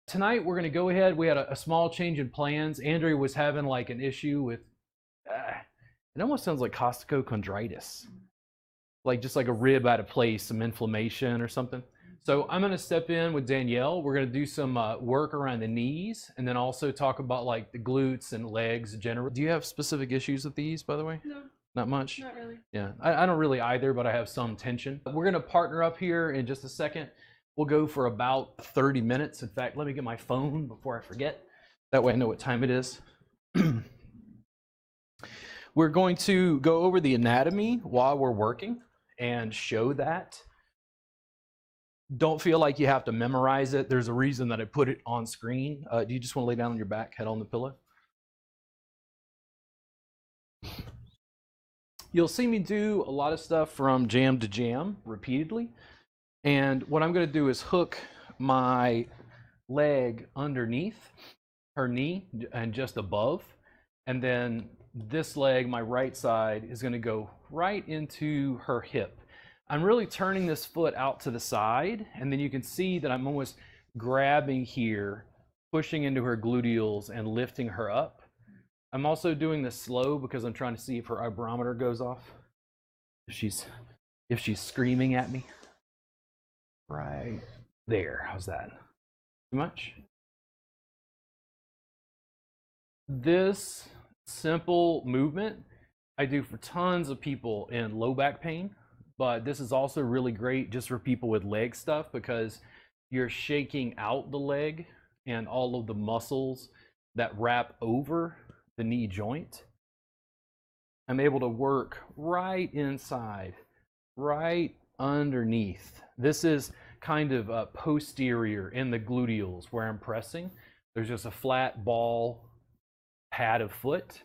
Tonight we're going to go ahead. We had a small change in plans. Andrea was having like an issue with, it almost sounds like costochondritis, like just like a rib out of place, some inflammation or something. So I'm going to step in with Danielle. We're going to do some work around the knees, and then also talk about like the glutes and legs in general. Do you have specific issues with these, by the way? No. Not much? Not really. Yeah, I don't really either, but I have some tension. We're going to partner up here in just a second. We'll go for about 30 minutes. In fact, let me get my phone before I forget. That way I know what time it is. We're going to go over the anatomy while we're working and show that. Don't feel like you have to memorize it. There's a reason that I put it on screen. Do you just want to lay down on your back, head on the pillow? You'll see me do a lot of stuff from jam to jam repeatedly. And what I'm going to do is hook my leg underneath her knee and just above. And then this leg, my right side, is going to go right into her hip. I'm really turning this foot out to the side. And then you can see that I'm almost grabbing here, pushing into her gluteals and lifting her up. I'm also doing this slow because I'm trying to see if her hygrometer goes off. If she's screaming at me. Right there. How's that? Too much? This simple movement I do for tons of people in low back pain, but this is also really great just for people with leg stuff because you're shaking out the leg and all of the muscles that wrap over the knee joint. I'm able to work right inside, right underneath. This is kind of posterior in the gluteals where I'm pressing. There's just a flat ball pad of foot.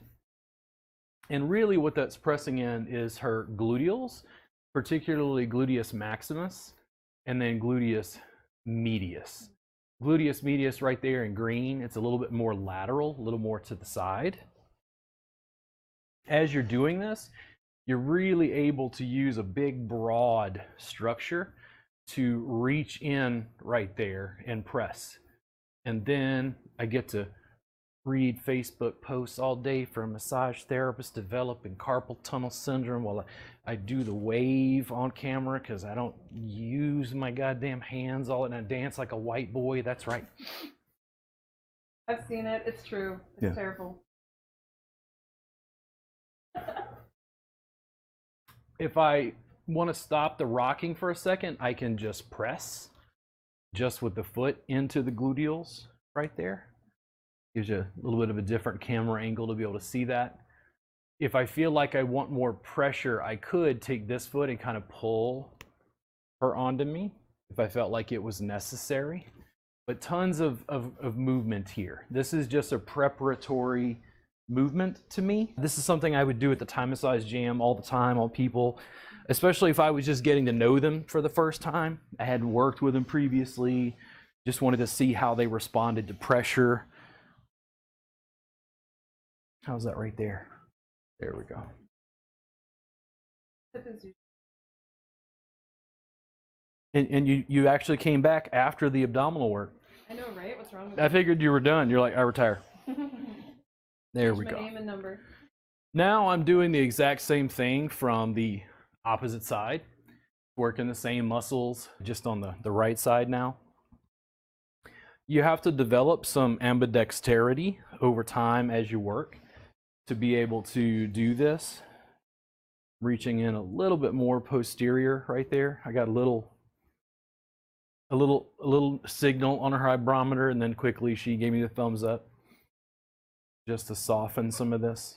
And really what that's pressing in is her gluteals, particularly gluteus maximus, and then gluteus medius. Gluteus medius right there in green, it's a little bit more lateral, a little more to the side. As you're doing this, you're really able to use a big, broad structure to reach in right there and press. And then I get to read Facebook posts all day for a massage therapist developing carpal tunnel syndrome while I do the wave on camera because I don't use my goddamn hands all and I dance like a white boy. That's right. I've seen it. It's true. It's terrible. If I want to stop the rocking for a second, I can just press just with the foot into the gluteals right there. Gives you a little bit of a different camera angle to be able to see that. If I feel like I want more pressure, I could take this foot and kind of pull her onto me if I felt like it was necessary. But tons of movement here. This is just a preparatory movement to me. This is something I would do at the Thai massage jam all the time on people, especially if I was just getting to know them for the first time. I hadn't worked with them previously, just wanted to see how they responded to pressure. How's that right there? There we go. And you actually came back after the abdominal work. I know, right? What's wrong with I figured you were done. You're like, I retire. There we go. Name and number. Now I'm doing the exact same thing from the opposite side, working the same muscles, just on the right side now. You have to develop some ambidexterity over time as you work to be able to do this. Reaching in a little bit more posterior right there. I got a little signal on her hygrometer, and then quickly she gave me the thumbs up just to soften some of this.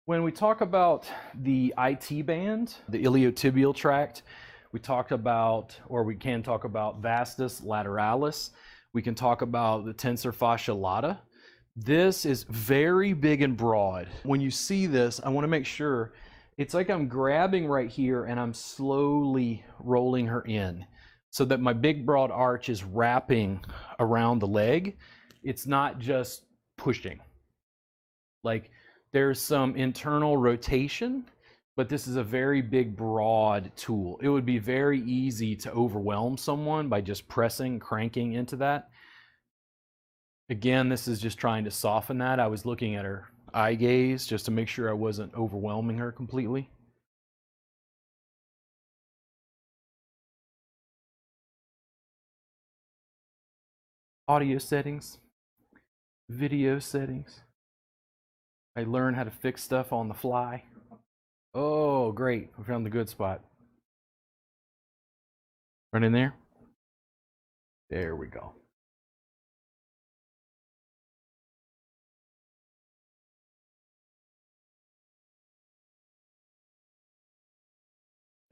When we talk about the IT band, the iliotibial tract, we talked about, or we can talk about vastus lateralis. We can talk about the tensor fascia lata. This is very big and broad. When you see this, I want to make sure it's like I'm grabbing right here and I'm slowly rolling her in so that my big broad arch is wrapping around the leg. It's not just pushing. Like there's some internal rotation but this is a very big, broad tool. It would be very easy to overwhelm someone by just pressing, cranking into that. Again, this is just trying to soften that. I was looking at her eye gaze just to make sure I wasn't overwhelming her completely. Audio settings, video settings. I learned how to fix stuff on the fly. Oh, great. I found the good spot. Right in there. There we go.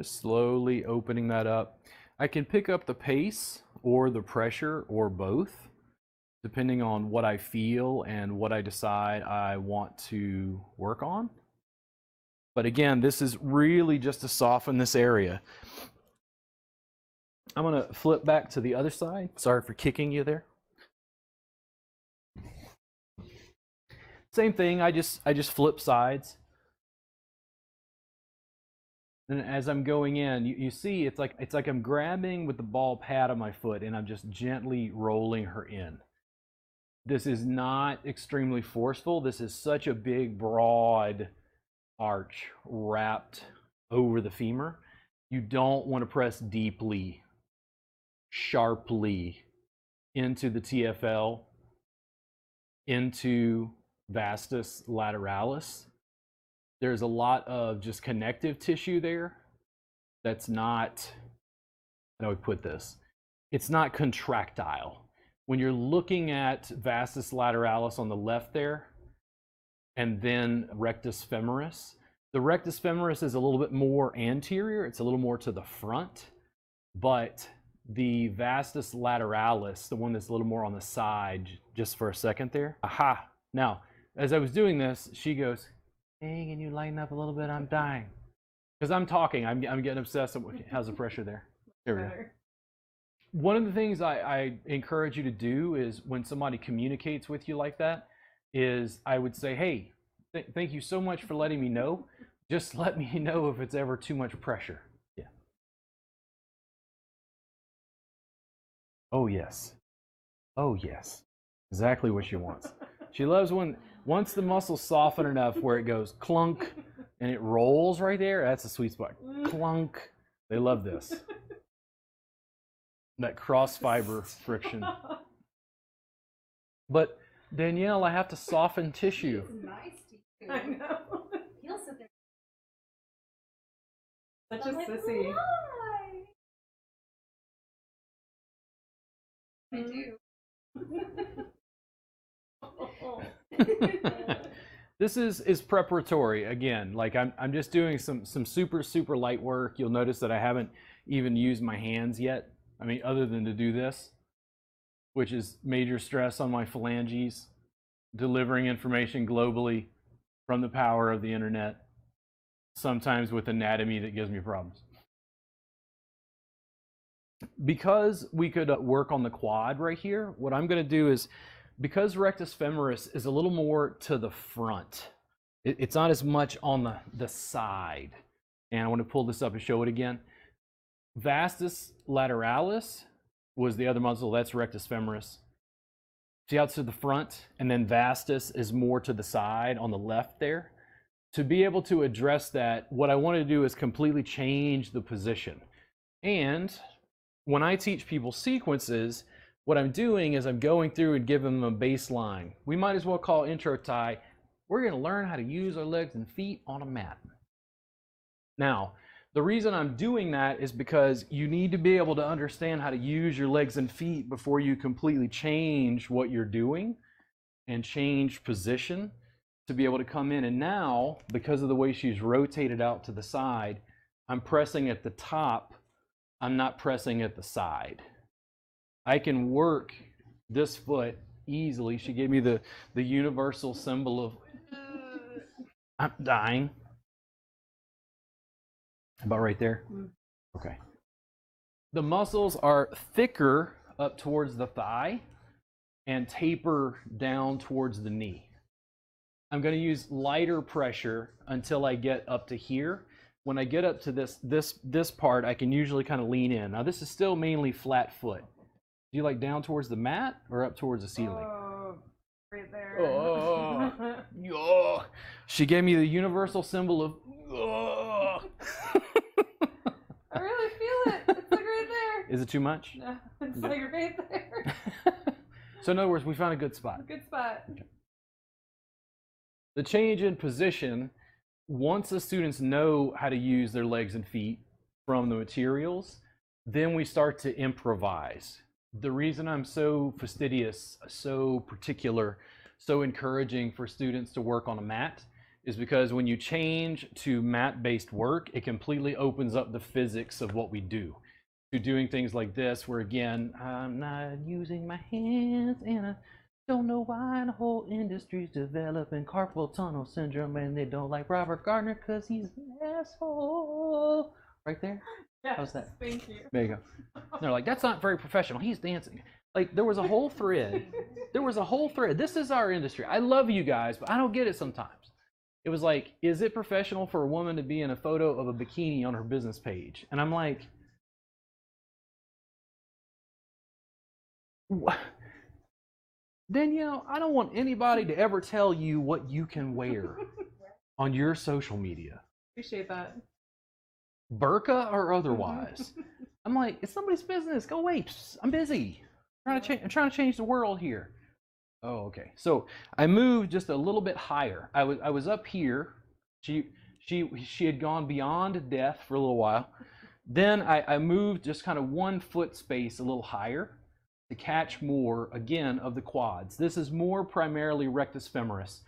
Just slowly opening that up. I can pick up the pace or the pressure or both, depending on what I feel and what I decide I want to work on. But again, this is really just to soften this area. I'm going to flip back to the other side. Sorry for kicking you there. Same thing, I just flip sides. And as I'm going in, you see it's like I'm grabbing with the ball pad of my foot and I'm just gently rolling her in. This is not extremely forceful. This is such a big, broad arch wrapped over the femur. You don't want to press deeply, sharply into the TFL, into vastus lateralis. There's a lot of just connective tissue there that's not, how do I put this? It's not contractile. When you're looking at vastus lateralis on the left there, and then rectus femoris, the rectus femoris is a little bit more anterior. It's a little more to the front, but the vastus lateralis, the one that's a little more on the side, just for a second there. Aha. Now, as I was doing this, she goes, "Hey, can you lighten up a little bit? I'm dying." Because I'm talking, I'm getting obsessed. How's the pressure there? There we go. One of the things I encourage you to do is when somebody communicates with you like that, is I would say, "Hey, thank you so much for letting me know. Just let me know if it's ever too much pressure." Yeah. Oh, yes. Oh, yes. Exactly what she wants. She loves when, once the muscles soften enough where it goes clunk and it rolls right there, that's a sweet spot. Clunk. They love this. That cross fiber friction. But Danielle, I have to soften tissue. It's nice to you. I know. He'll sit there. Such a sissy. I do. This is preparatory again. Like I'm just doing some super light work. You'll notice that I haven't even used my hands yet. I mean, other than to do this, which is major stress on my phalanges, delivering information globally from the power of the internet, sometimes with anatomy that gives me problems. Because we could work on the quad right here, what I'm going to do is, because rectus femoris is a little more to the front, it's not as much on the side. And I want to pull this up and show it again. Vastus lateralis was the other muscle, that's rectus femoris. See how it's to the front, and then vastus is more to the side on the left there. To be able to address that, what I want to do is completely change the position. And when I teach people sequences, what I'm doing is I'm going through and giving them a baseline. We might as well call intro tie. We're going to learn how to use our legs and feet on a mat. Now, the reason I'm doing that is because you need to be able to understand how to use your legs and feet before you completely change what you're doing and change position to be able to come in. And now, because of the way she's rotated out to the side, I'm pressing at the top. I'm not pressing at the side. I can work this foot easily. She gave me the universal symbol of I'm dying. About right there? Okay. The muscles are thicker up towards the thigh and taper down towards the knee. I'm going to use lighter pressure until I get up to here. when I get up to this part, I can usually kind of lean in. Now this is still mainly flat foot. Do you like down towards the mat or up towards the ceiling? Oh, right there. Oh, yeah. She gave me the universal symbol of. Oh. I really feel it. It's like right there. Is it too much? No, it's like right there. So in other words, we found a good spot. Good spot. Okay. The change in position, once the students know how to use their legs and feet from the materials, then we start to improvise. The reason I'm so fastidious, so particular, so encouraging for students to work on a mat is because when you change to mat-based work, it completely opens up the physics of what we do. To doing things like this, where again, I'm not using my hands and I don't know why the whole industry's developing carpal tunnel syndrome and they don't like Robert Gardner because he's an asshole. Right there? Yes, How's that? Thank you. There you go. And they're like, that's not very professional. He's dancing. Like, there was a whole thread. There was a whole thread. This is our industry. I love you guys, but I don't get it sometimes. It was like, is it professional for a woman to be in a photo of a bikini on her business page? And I'm like, what? Danielle, I don't want anybody to ever tell you what you can wear on your social media. Appreciate that. Burqa or otherwise. I'm like, it's somebody's business. Go away. I'm busy. I'm trying to change the world here. Oh, okay. So I moved just a little bit higher. I was up here. She had gone beyond death for a little while. Then I moved just kind of 1 foot space a little higher to catch more, again, of the quads. This is more primarily rectus femoris.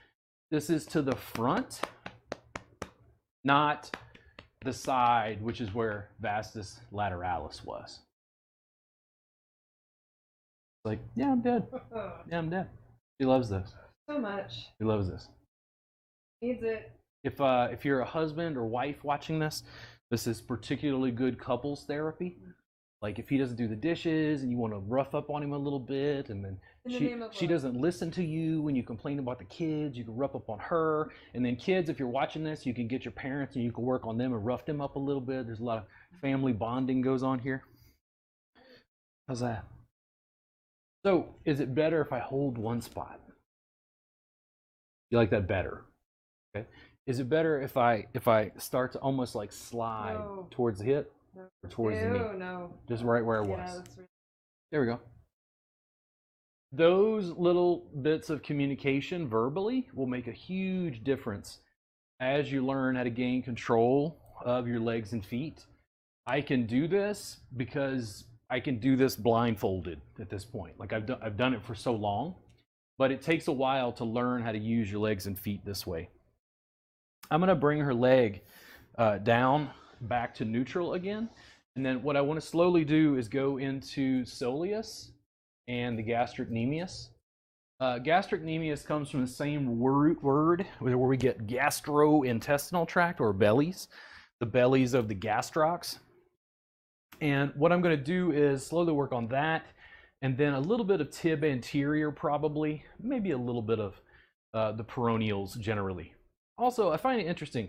This is to the front, not the side, which is where vastus lateralis was. Like, yeah, I'm dead. Yeah, I'm dead. She loves this. So much. She loves this. Needs it. If you're a husband or wife watching this, this is particularly good couples therapy. Like if he doesn't do the dishes and you want to rough up on him a little bit, and then she doesn't listen to you when you complain about the kids, you can rough up on her. And then kids, if you're watching this, you can get your parents and you can work on them and rough them up a little bit. There's a lot of family bonding goes on here. How's that? So is it better if I hold one spot? You like that better? Okay. Is it better if I start to almost like slide towards the hip? No. Or towards the knee? No. Just right where I was. Yeah, that's really... There we go. Those little bits of communication verbally will make a huge difference as you learn how to gain control of your legs and feet. I can do this because I can do this blindfolded at this point. Like I've done it for so long, but it takes a while to learn how to use your legs and feet this way. I'm going to bring her leg down back to neutral again. And then what I want to slowly do is go into soleus and the gastrocnemius. Gastrocnemius comes from the same word where we get gastrointestinal tract, or bellies, the bellies of the gastrocs. And what I'm going to do is slowly work on that, and then a little bit of tib anterior probably, maybe a little bit of the peroneals generally. Also, I find it interesting.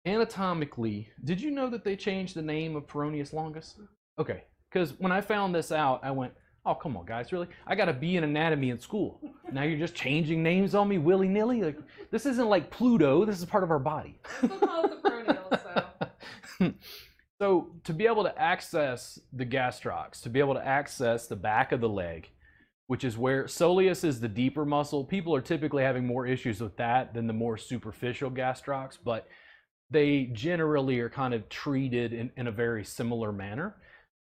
Anatomically, did you know that they changed the name of peroneus longus? Okay, because when I found this out, I went, oh, come on, guys, really? I got to be in anatomy in school. Now you're just changing names on me willy-nilly? Like, this isn't like Pluto. This is part of our body. Still call it the peroneal, so. So to be able to access the gastrocs, to be able to access the back of the leg, which is where soleus is the deeper muscle. People are typically having more issues with that than the more superficial gastrocs, but they generally are kind of treated in a very similar manner.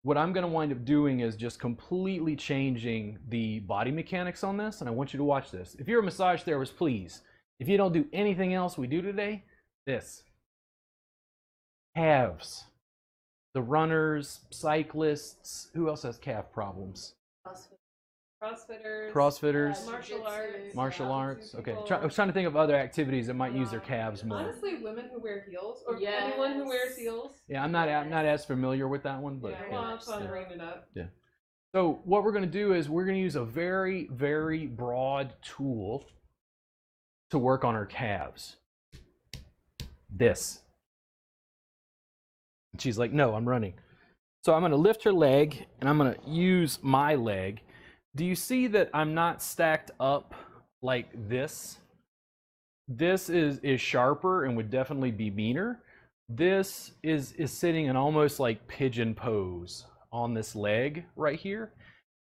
What I'm going to wind up doing is just completely changing the body mechanics on this, and I want you to watch this. If you're a massage therapist, please, if you don't do anything else we do today, this. Calves. The runners, cyclists, who else has calf problems? CrossFitters. Martial arts. Okay. I was trying to think of other activities that might use their calves more. Honestly, women who wear heels, or anyone who wears heels. Yeah, I'm not as familiar with that one, but Well, it's fun to bring it up. Yeah. So what we're going to do is we're going to use a very, very broad tool to work on our calves. This. And she's like, no, I'm running. So I'm going to lift her leg, and I'm going to use my leg. Do you see that I'm not stacked up like this? This is sharper and would definitely be meaner. This is sitting in almost like pigeon pose on this leg right here,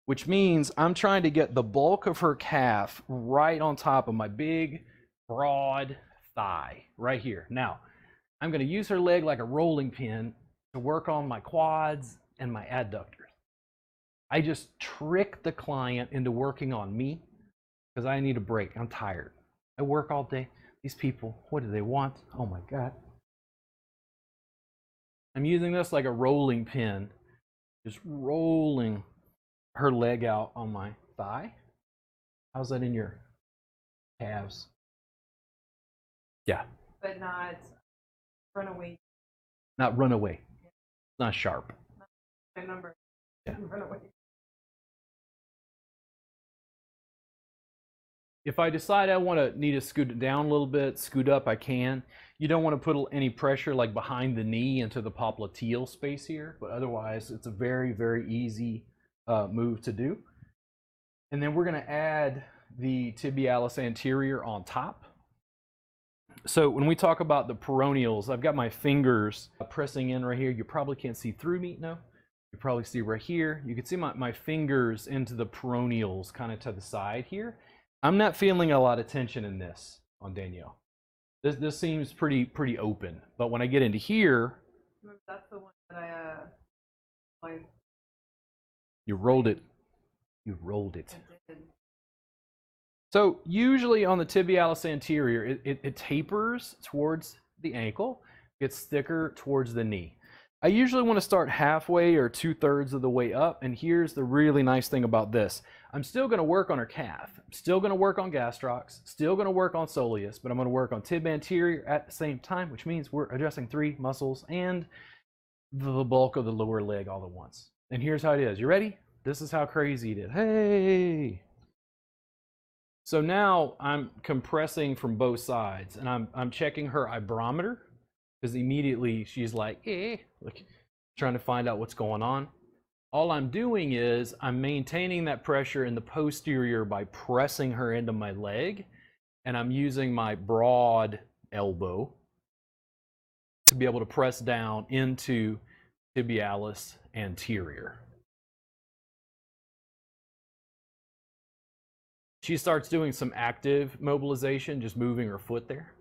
which means I'm trying to get the bulk of her calf right on top of my big, broad thigh right here. Now, I'm going to use her leg like a rolling pin to work on my quads and my adductors. I just trick the client into working on me because I need a break. I'm tired. I work all day. These people, what do they want? Oh my God. I'm using this like a rolling pin, just rolling her leg out on my thigh. How's that in your calves? Yeah. But not run away. Not run away. It's not sharp. My number. Yeah. Run away. If I decide I need to scoot it down a little bit, scoot up, I can. You don't want to put any pressure like behind the knee into the popliteal space here, but otherwise it's a very, very easy move to do. And then we're going to add the tibialis anterior on top. So when we talk about the peroneals, I've got my fingers pressing in right here. You probably can't see through me, no? You probably see right here. You can see my fingers into the peroneals kind of to the side here. I'm not feeling a lot of tension in this on Danielle. This seems pretty open. But when I get into here, That's the one that I you rolled it. You rolled it. did. So usually on the tibialis anterior, it tapers towards the ankle, gets thicker towards the knee. I usually want to start halfway or 2/3 of the way up, and here's the really nice thing about this. I'm still going to work on her calf. I'm still going to work on gastrocs, still going to work on soleus, but I'm going to work on tib anterior at the same time, which means we're addressing 3 muscles and the bulk of the lower leg all at once. And here's how it is. You ready? This is how crazy it is. Hey! So now I'm compressing from both sides, and I'm checking her ibrometer, because immediately she's like trying to find out what's going on. All I'm doing is I'm maintaining that pressure in the posterior by pressing her into my leg, and I'm using my broad elbow to be able to press down into tibialis anterior. She starts doing some active mobilization, just moving her foot there.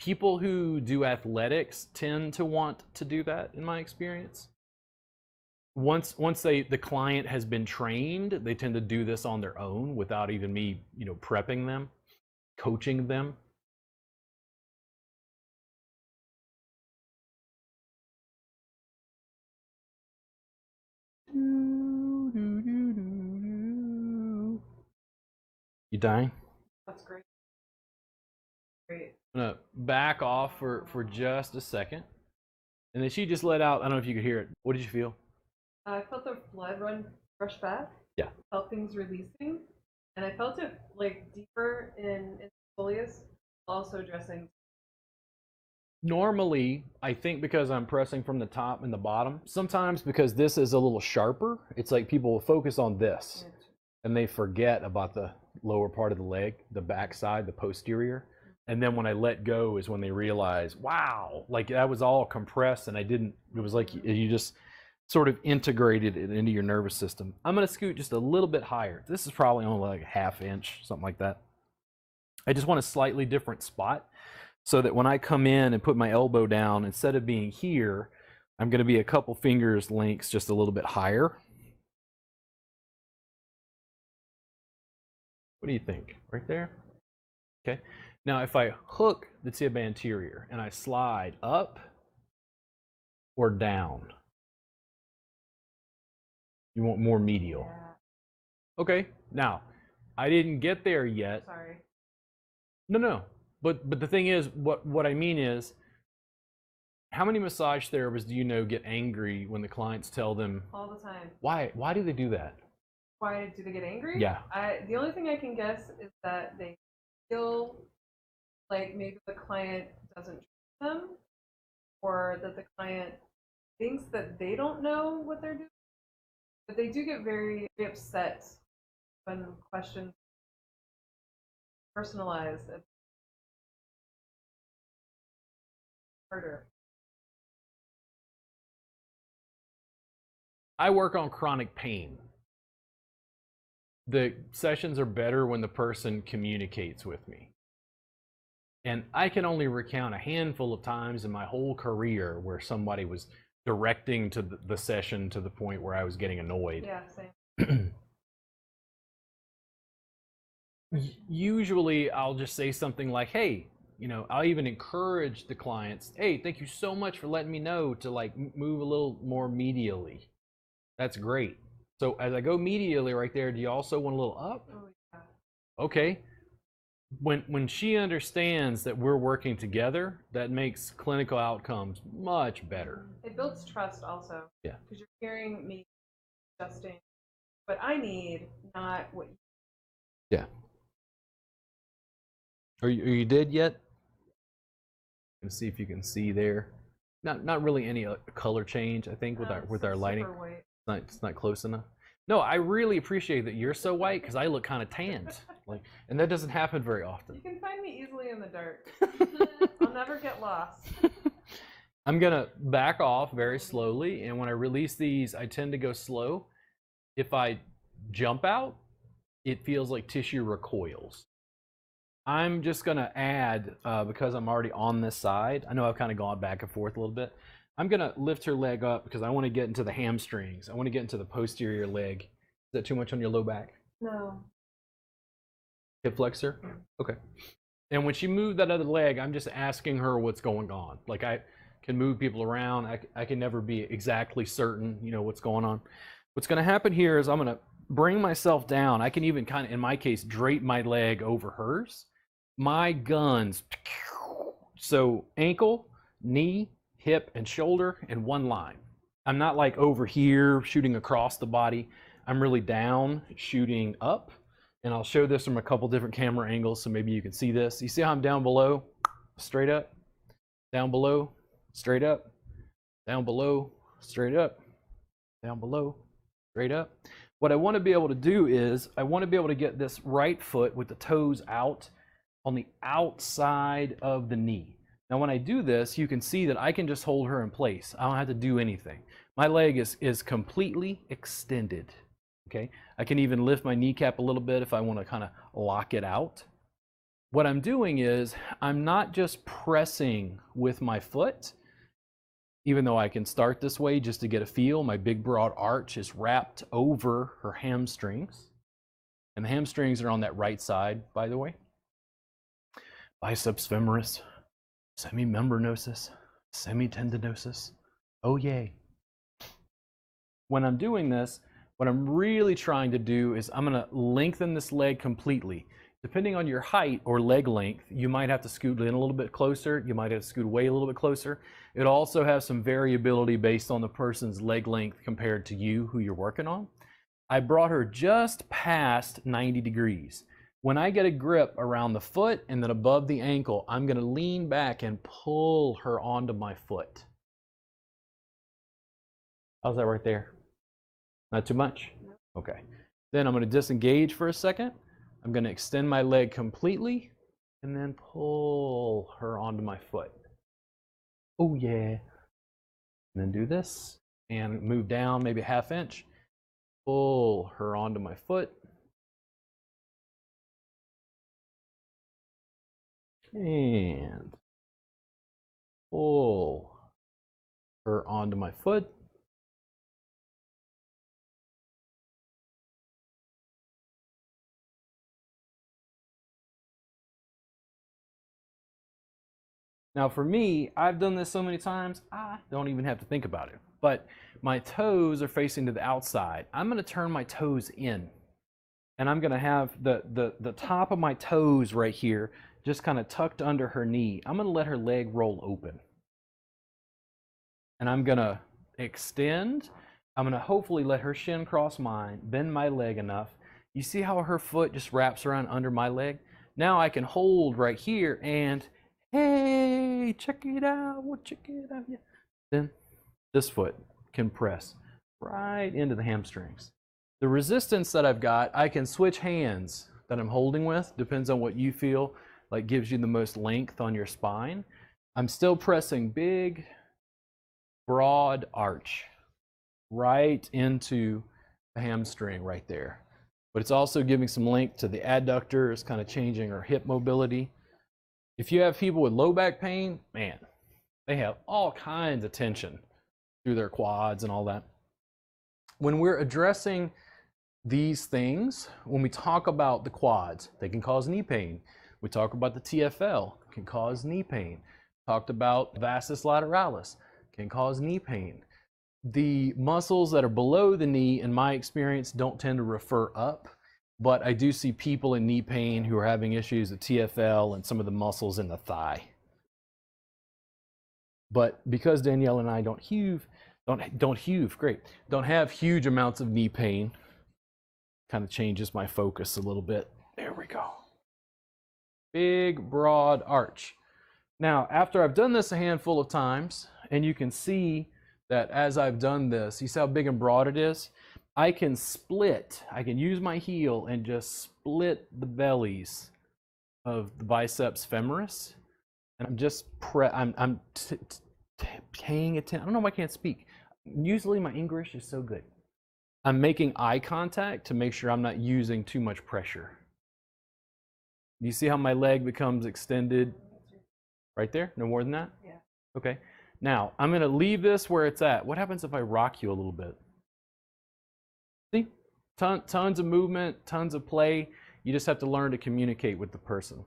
People who do athletics tend to want to do that, in my experience. Once the client has been trained, they tend to do this on their own without even me, prepping them, coaching them. You dying? That's great. Great. I'm gonna back off for just a second. And then she just let out, I don't know if you could hear it. What did you feel? I felt the blood rush back. Yeah. Felt things releasing, and I felt it like deeper in soleus, also addressing. Normally, I think because I'm pressing from the top and the bottom, sometimes because this is a little sharper, it's like people will focus on this and they forget about the lower part of the leg, the back side, the posterior. And then when I let go is when they realize, wow, like that was all compressed and it was like you just sort of integrated it into your nervous system. I'm going to scoot just a little bit higher. This is probably only like a 1/2 inch, something like that. I just want a slightly different spot so that when I come in and put my elbow down, instead of being here, I'm going to be a couple fingers lengths just a little bit higher. What do you think? Right there? Okay. Now, if I hook the tib anterior and I slide up or down, you want more medial. Yeah. Okay. Now, I didn't get there yet. Sorry. No. But the thing is, what I mean is, how many massage therapists do you know get angry when the clients tell them All the time. why do they do that? Why do they get angry? Yeah. The only thing I can guess is that they feel like maybe the client doesn't trust them, or that the client thinks that they don't know what they're doing, but they do get very upset when questions personalized and harder. I work on chronic pain. The sessions are better when the person communicates with me. And I can only recount a handful of times in my whole career where somebody was directing to the session to the point where I was getting annoyed. Yeah, same. Usually I'll just say something like, hey, I'll even encourage the clients, hey, thank you so much for letting me know to like move a little more medially. That's great. So as I go medially right there, do you also want a little up? Oh, yeah. Okay. When she understands that we're working together, that makes clinical outcomes much better. It builds trust also. Yeah. Because you're hearing me adjusting what I need, not what you. Yeah. Are you dead yet? Let's see if you can see there. Not really any color change, I think, with our lighting. Super white. It's not close enough. No, I really appreciate that you're so white because I look kind of tanned, and that doesn't happen very often. You can find me easily in the dark. I'll never get lost. I'm gonna back off very slowly, and when I release these, I tend to go slow. If I jump out, it feels like tissue recoils. I'm just gonna add, because I'm already on this side, I know I've kind of gone back and forth a little bit. I'm gonna lift her leg up because I want to get into the hamstrings. I want to get into the posterior leg. Is that too much on your low back? No. Hip flexor? Okay. And when she moved that other leg, I'm just asking her what's going on. Like, I can move people around. I can never be exactly certain, what's going on. What's gonna happen here is I'm gonna bring myself down. I can even kind of, in my case, drape my leg over hers. My guns, so ankle, knee, hip, and shoulder in one line. I'm not like over here shooting across the body. I'm really down shooting up. And I'll show this from a couple different camera angles so maybe you can see this. You see how I'm down below, straight up, down below, straight up, down below, straight up, down below, straight up. What I want to be able to do is I want to be able to get this right foot with the toes out on the outside of the knee. Now when I do this, you can see that I can just hold her in place. I don't have to do anything. My leg is completely extended. Okay, I can even lift my kneecap a little bit if I want to kind of lock it out. What I'm doing is I'm not just pressing with my foot, even though I can start this way just to get a feel. My big broad arch is wrapped over her hamstrings. And the hamstrings are on that right side, by the way. Biceps femoris, semimembranosus, semitendinosus. Oh yay. When I'm doing this, what I'm really trying to do is I'm gonna lengthen this leg completely. Depending on your height or leg length, you might have to scoot in a little bit closer. You might have to scoot away a little bit closer. It also has some variability based on the person's leg length compared to you, who you're working on. I brought her just past 90 degrees. When I get a grip around the foot and then above the ankle, I'm gonna lean back and pull her onto my foot. How's that right there? Not too much? Okay. Then I'm gonna disengage for a second. I'm gonna extend my leg completely and then pull her onto my foot. Oh yeah. And then do this and move down maybe a ½ inch. Pull her onto my foot. And pull her onto my foot. Now for me, I've done this so many times, I don't even have to think about it. But my toes are facing to the outside. I'm gonna turn my toes in. And I'm gonna have the top of my toes right here just kind of tucked under her knee. I'm gonna let her leg roll open. And I'm gonna extend. I'm gonna hopefully let her shin cross mine, bend my leg enough. You see how her foot just wraps around under my leg? Now I can hold right here and Hey, check it out. Well, check it out. Yeah. Then this foot can press right into the hamstrings. The resistance that I've got, I can switch hands that I'm holding with, depends on what you feel like gives you the most length on your spine. I'm still pressing big, broad arch right into the hamstring right there. But it's also giving some length to the adductors, kind of changing our hip mobility. If you have people with low back pain, man, they have all kinds of tension through their quads and all that. When we're addressing these things, when we talk about the quads, they can cause knee pain. We talk about the TFL, can cause knee pain. Talked about vastus lateralis, can cause knee pain. The muscles that are below the knee, in my experience, don't tend to refer up, but I do see people in knee pain who are having issues with TFL and some of the muscles in the thigh. But because Danielle and I don't have huge amounts of knee pain, kind of changes my focus a little bit. There we go. Big, broad arch. Now, after I've done this a handful of times, and you can see that as I've done this, you see how big and broad it is? I can use my heel and just split the bellies of the biceps femoris. And I'm just paying attention. I don't know why I can't speak. Usually my English is so good. I'm making eye contact to make sure I'm not using too much pressure. You see how my leg becomes extended right there? No more than that? Yeah. Okay. Now, I'm going to leave this where it's at. What happens if I rock you a little bit? See? Tons of movement, tons of play. You just have to learn to communicate with the person.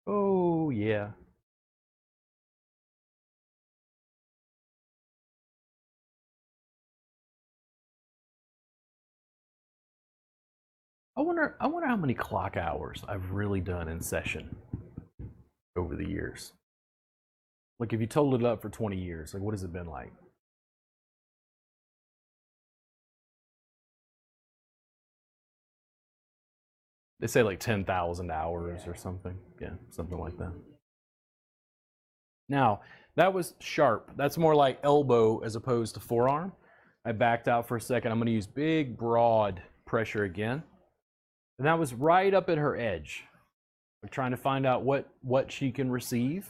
Oh, yeah. I wonder how many clock hours I've really done in session over the years. Like if you totaled it up for 20 years, like what has it been like? They say like 10,000 hours or something. Yeah, something like that. Now, that was sharp. That's more like elbow as opposed to forearm. I backed out for a second. I'm going to use big, broad pressure again. And that was right up at her edge. We're trying to find out what she can receive.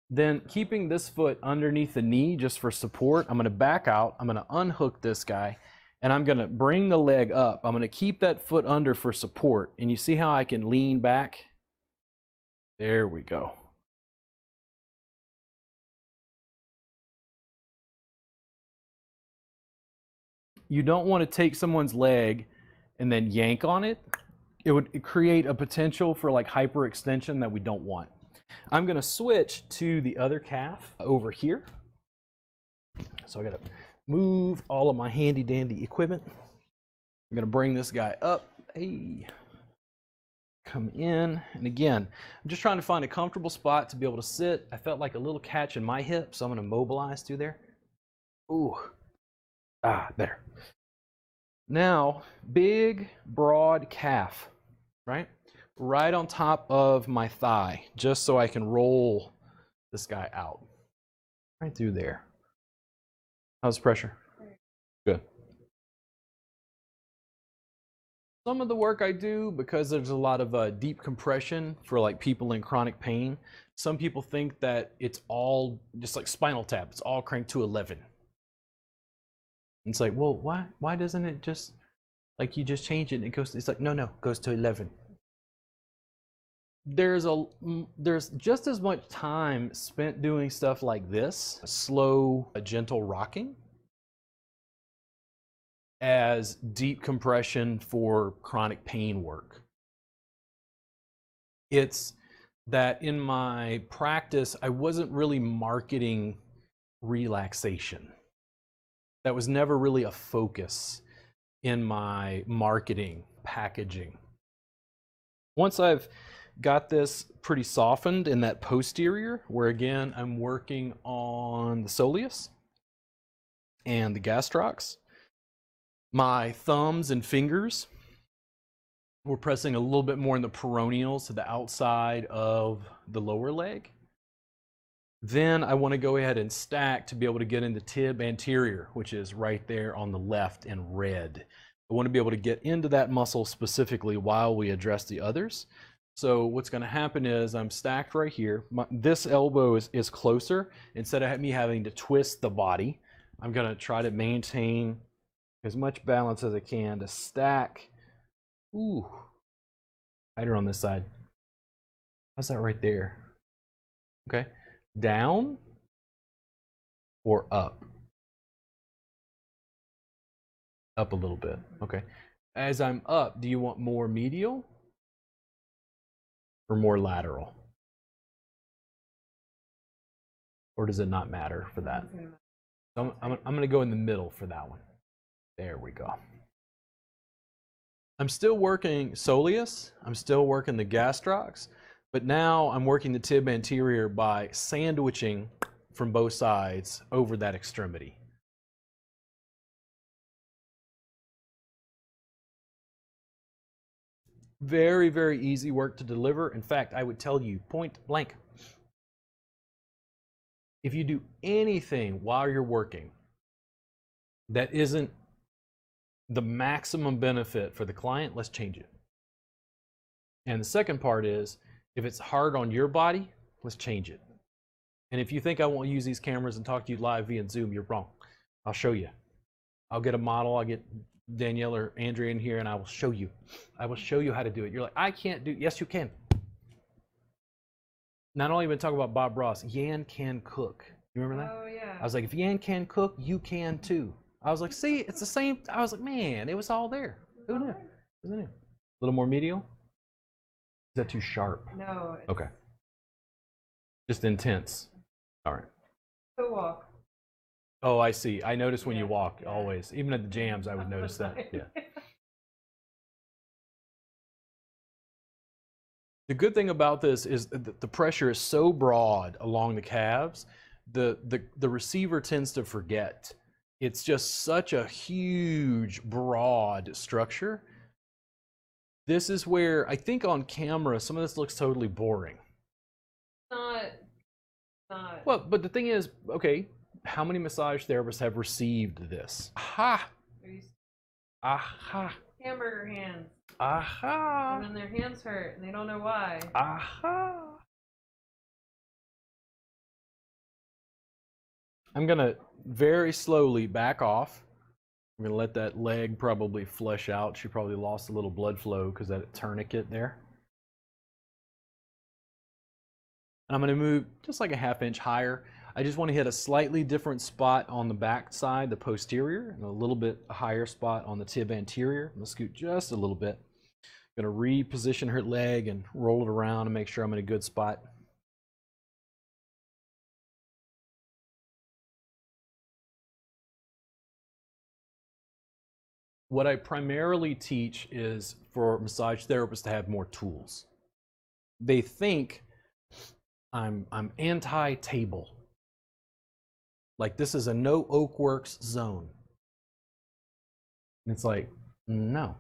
Then keeping this foot underneath the knee just for support, I'm going to back out. I'm going to unhook this guy, and I'm going to bring the leg up. I'm going to keep that foot under for support. And you see how I can lean back? There we go. You don't want to take someone's leg and then yank on it. It would create a potential for like hyperextension that we don't want. I'm going to switch to the other calf over here. So I got to move all of my handy dandy equipment. I'm going to bring this guy up. Hey, come in. And again, I'm just trying to find a comfortable spot to be able to sit. I felt like a little catch in my hip, so I'm going to mobilize through there. Ooh. There. Now, big, broad calf, right? Right on top of my thigh, just so I can roll this guy out. Right through there. How's the pressure? Good. Some of the work I do, because there's a lot of deep compression for like people in chronic pain, some people think that it's all just like spinal tap. It's all cranked to 11. It's like, well, why doesn't it just, like you just change it and it goes, it's like, no, it goes to 11. There's just as much time spent doing stuff like this, slow, gentle rocking, as deep compression for chronic pain work. It's that in my practice, I wasn't really marketing relaxation. That was never really a focus in my marketing packaging. Once I've got this pretty softened in that posterior, where again, I'm working on the soleus and the gastrocs, my thumbs and fingers We're pressing a little bit more in the peroneals to the outside of the lower leg. Then I want to go ahead and stack to be able to get into tib anterior, which is right there on the left in red. I want to be able to get into that muscle specifically while we address the others. So what's going to happen is I'm stacked right here. This elbow is closer. Instead of me having to twist the body, I'm going to try to maintain as much balance as I can to stack. Ooh, tighter on this side. How's that right there? Okay. Down or up? Up a little bit. Okay. As I'm up, do you want more medial or more lateral? Or does it not matter for that? I'm going to go in the middle for that one. There we go. I'm still working soleus. I'm still working the gastrocs. But now I'm working the tib anterior by sandwiching from both sides over that extremity. Very, very easy work to deliver. In fact, I would tell you point blank, if you do anything while you're working that isn't the maximum benefit for the client, let's change it. And the second part is, if it's hard on your body, let's change it. And if you think I won't use these cameras and talk to you live via Zoom, you're wrong. I'll show you. I'll get a model, I'll get Danielle or Andrea in here, and I will show you. I will show you how to do it. You're like, I can't do it. Yes, you can. Not only been talking about Bob Ross, Yan can cook. You remember that? Oh, yeah. I was like, if Yan can cook, you can too. I was like, see, it's the same. I was like, man, it was all there. Who knew? Who knew? A little more medial? Is that too sharp? No. Okay. Just intense. All right. So walk. Oh, I see. I notice when you Yeah, walk, yeah. always. Even at the jams, I would notice that. Yeah. The good thing about this is that the pressure is so broad along the calves, the receiver tends to forget. It's just such a huge, broad structure. This is where I think on camera, some of this looks totally boring. Not. Well, but the thing is, okay, how many massage therapists have received this? Aha! Aha! Hamburger hands. Aha! And then their hands hurt and they don't know why. Aha! I'm gonna very slowly back off. I'm gonna let that leg probably flesh out. She probably lost a little blood flow because of that tourniquet there. And I'm gonna move just like a ½ inch higher. I just want to hit a slightly different spot on the back side, the posterior, and a little bit higher spot on the tib anterior. I'm gonna scoot just a little bit. I'm gonna reposition her leg and roll it around and make sure I'm in a good spot. What I primarily teach is for massage therapists to have more tools. They think I'm anti-table. Like this is a no oak works zone. And it's like, no.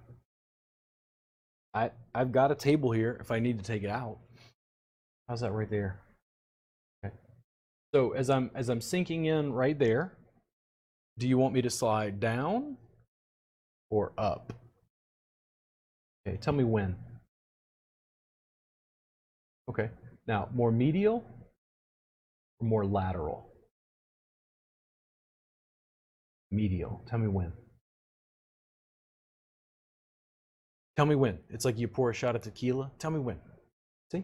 I've got a table here if I need to take it out. How's that right there? Okay. So as I'm sinking in right there, do you want me to slide down or up? Okay, tell me when. Okay. Now, more medial or more lateral? Medial. Tell me when. Tell me when. It's like you pour a shot of tequila. Tell me when. See?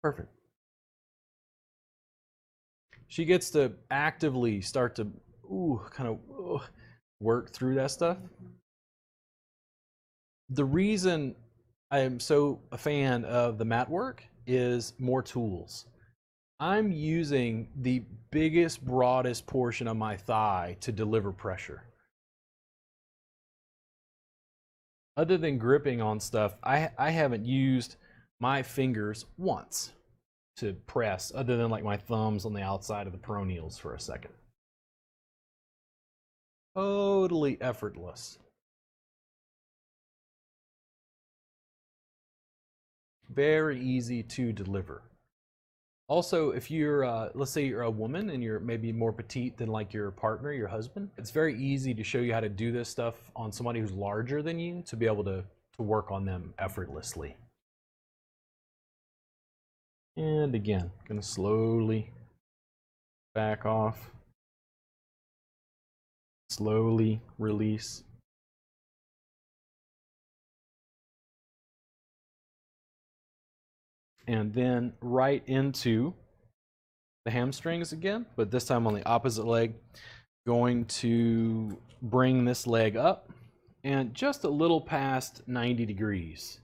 Perfect. She gets to actively start to kind of work through that stuff. The reason I am so a fan of the mat work is more tools. I'm using the biggest, broadest portion of my thigh to deliver pressure. Other than gripping on stuff, I haven't used my fingers once to press, other than like my thumbs on the outside of the peroneals for a second. Totally effortless. very easy to deliver. Also, if you're, let's say you're a woman and you're maybe more petite than like your partner, your husband, it's very easy to show you how to do this stuff on somebody who's larger than you to be able to work on them effortlessly. And again, gonna slowly back off, slowly release. And then right into the hamstrings again, but this time on the opposite leg. Going to bring this leg up and just a little past 90 degrees. Is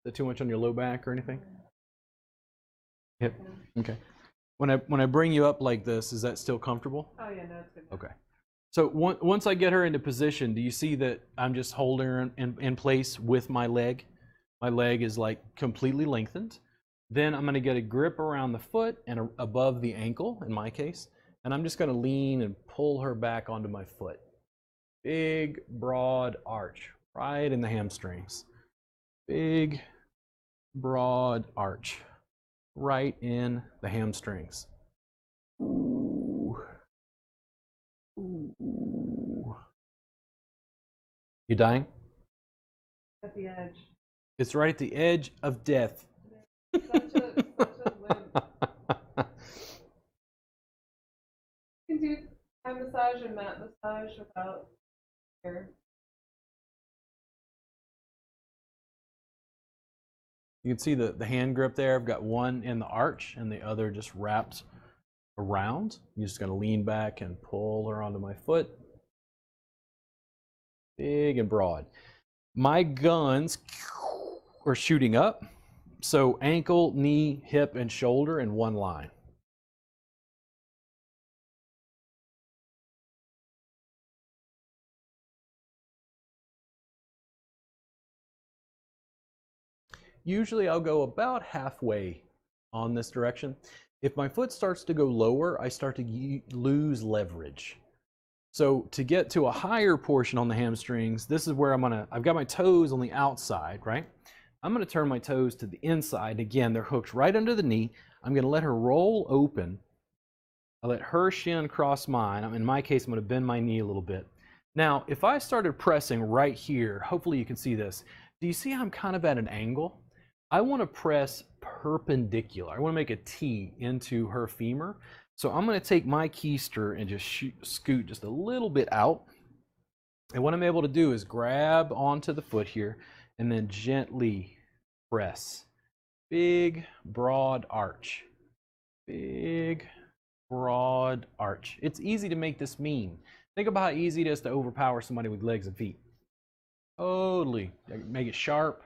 that too much on your low back or anything? Yep. Okay. When I bring you up like this, is that still comfortable? Oh yeah, no, it's good. Okay. So once I get her into position, do you see that I'm just holding her in place with my leg? My leg is like completely lengthened. Then I'm going to get a grip around the foot and above the ankle, in my case. And I'm just going to lean and pull her back onto my foot. Big, broad arch right in the hamstrings. Big, broad arch right in the hamstrings. Ooh. Ooh. You dying? At the edge. It's right at the edge of death. Such a limp. You can do hand massage and mat massage without hair. You can see the hand grip there. I've got one in the arch and the other just wrapped around. You're just going to lean back and pull her onto my foot. Big and broad. My guns are shooting up. So ankle, knee, hip, and shoulder in one line. Usually I'll go about halfway on this direction. If my foot starts to go lower, I start to lose leverage. So to get to a higher portion on the hamstrings, this is where I've got my toes on the outside, right? I'm gonna turn my toes to the inside. Again, they're hooked right under the knee. I'm gonna let her roll open. I let her shin cross mine. In my case, I'm gonna bend my knee a little bit. Now, if I started pressing right here, hopefully you can see this. Do you see how I'm kind of at an angle? I want to press perpendicular. I want to make a T into her femur. So I'm going to take my keister and just scoot just a little bit out. And what I'm able to do is grab onto the foot here and then gently press. Big, broad arch. Big, broad arch. It's easy to make this mean. Think about how easy it is to overpower somebody with legs and feet. Totally. Make it sharp.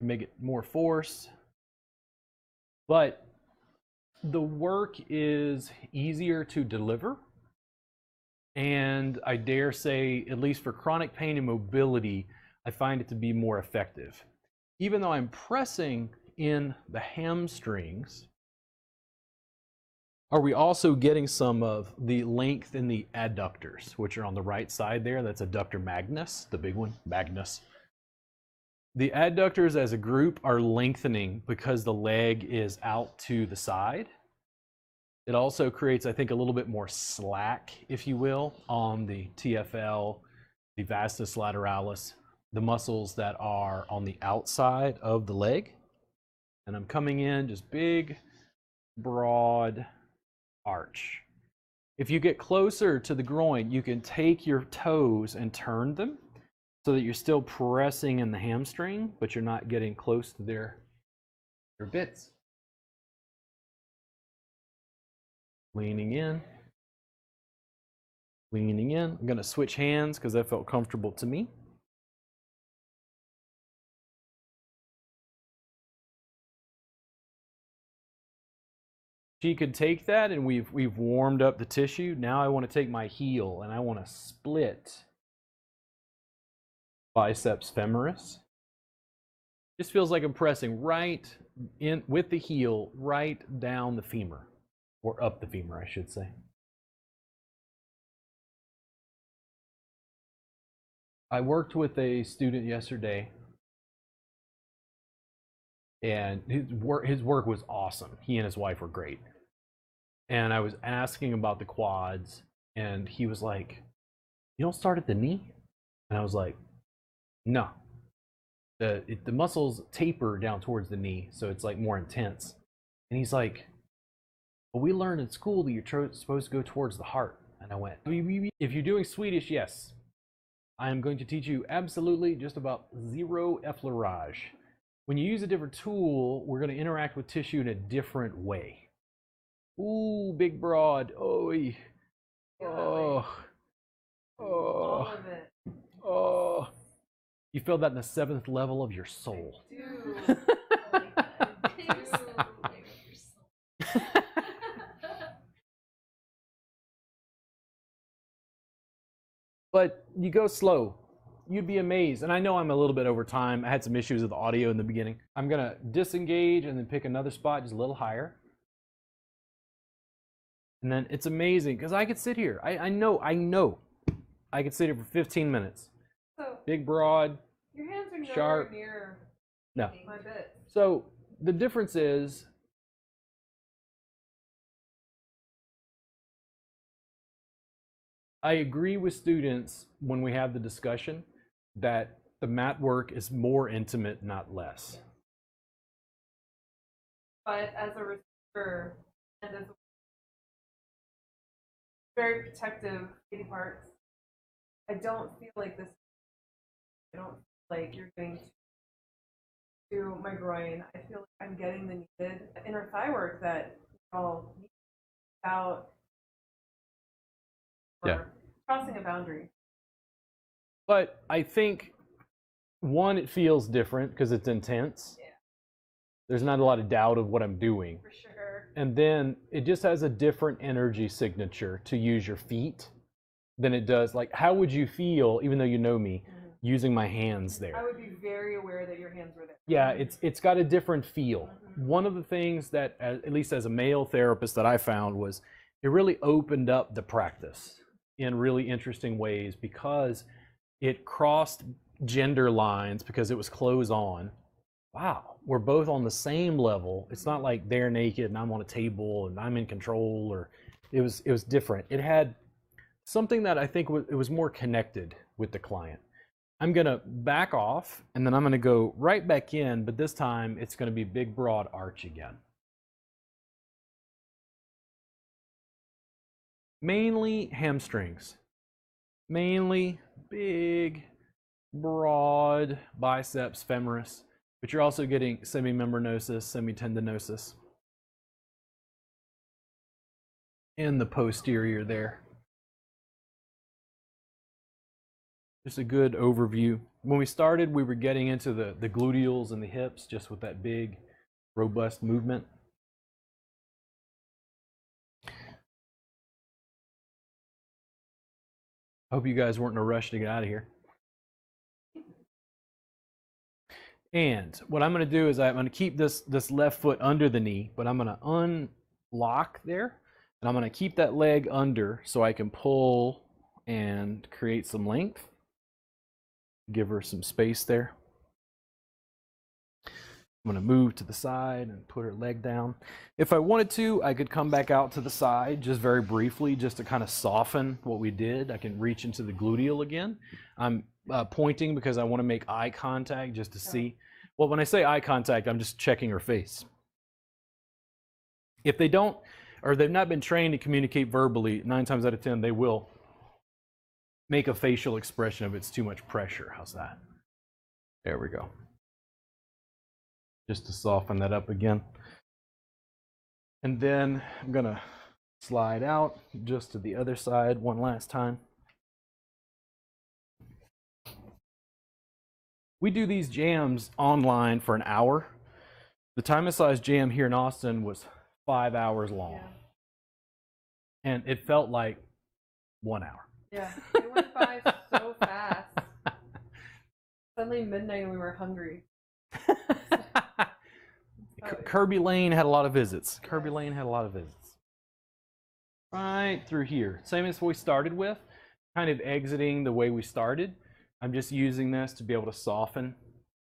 Make it more force, but the work is easier to deliver, and I dare say, at least for chronic pain and mobility, I find it to be more effective. Even though I'm pressing in the hamstrings, are we also getting some of the length in the adductors, which are on the right side there? That's adductor magnus, the big one, magnus. The adductors as a group are lengthening because the leg is out to the side. It also creates, I think, a little bit more slack, if you will, on the TFL, the vastus lateralis, the muscles that are on the outside of the leg. And I'm coming in just big, broad arch. If you get closer to the groin, you can take your toes and turn them, so that you're still pressing in the hamstring, but you're not getting close to their bits. Leaning in. Leaning in. I'm going to switch hands because that felt comfortable to me. She could take that, and we've warmed up the tissue. Now I want to take my heel and I want to split biceps femoris. Just feels like I'm pressing right in with the heel right down the femur, or up the femur, I should say. I worked with a student yesterday, and his work was awesome. He and his wife were great. And I was asking about the quads, and he was like, "You don't start at the knee?" And I was like, "No. The muscles taper down towards the knee, so it's like more intense." And he's like, "Well, we learned in school that you're supposed to go towards the heart." And I went, "If you're doing Swedish, yes. I am going to teach you absolutely just about zero effleurage. When you use a different tool, we're going to interact with tissue in a different way." Ooh, big broad. Oh, oh, All oh, of it. oh. You feel that in the 7th level of your soul. Dude. But you go slow. You'd be amazed. And I know I'm a little bit over time. I had some issues with the audio in the beginning. I'm going to disengage and then pick another spot just a little higher. And then it's amazing because I could sit here. I know. I could sit here for 15 minutes. So Big, broad. your hands are nowhere Sharp. near No. my bits. So the difference is I agree with students when we have the discussion that the mat work is more intimate, not less. But as a receiver and as a very protective lady parts, I don't feel like this. I don't feel like you're getting to my groin. I feel like I'm getting the needed inner thigh work that y'all need without crossing a boundary. But I think, one, it feels different because it's intense. Yeah. There's not a lot of doubt of what I'm doing. For sure. And then it just has a different energy signature to use your feet than it does. Like, how would you feel, even though you know me, using my hands there? I would be very aware that your hands were there. Yeah, it's got a different feel. One of the things that, at least as a male therapist, that I found was it really opened up the practice in really interesting ways because it crossed gender lines because it was clothes on. Wow, we're both on the same level. It's not like they're naked and I'm on a table and I'm in control, or it was different. It had something that I think it was more connected with the client. I'm gonna back off and then I'm gonna go right back in, but this time it's gonna be big, broad arch again. Mainly hamstrings. Mainly big, broad biceps femoris, but you're also getting semimembranosus, semitendinosus in the posterior there. Just a good overview. When we started, we were getting into the gluteals and the hips just with that big, robust movement. Hope you guys weren't in a rush to get out of here. And what I'm going to do is I'm going to keep this left foot under the knee, but I'm going to unlock there, and I'm going to keep that leg under so I can pull and create some length. Give her some space there. I'm going to move to the side and put her leg down. If I wanted to, I could come back out to the side just very briefly, just to kind of soften what we did. I can reach into the gluteal again. I'm pointing because I want to make eye contact just to see. Well, when I say eye contact, I'm just checking her face. If they don't, or they've not been trained to communicate verbally, 9 times out of 10, they will make a facial expression of it's too much pressure. How's that? There we go. Just to soften that up again. And then I'm gonna slide out just to the other side one last time. We do these jams online for an hour. The Thai massage jam here in Austin was 5 hours long. Yeah. And it felt like 1 hour. Yeah, it went by so fast. Suddenly midnight and we were hungry. Kirby Lane had a lot of visits. Kirby Lane had a lot of visits. Right through here. Same as we started with, kind of exiting the way we started. I'm just using this to be able to soften,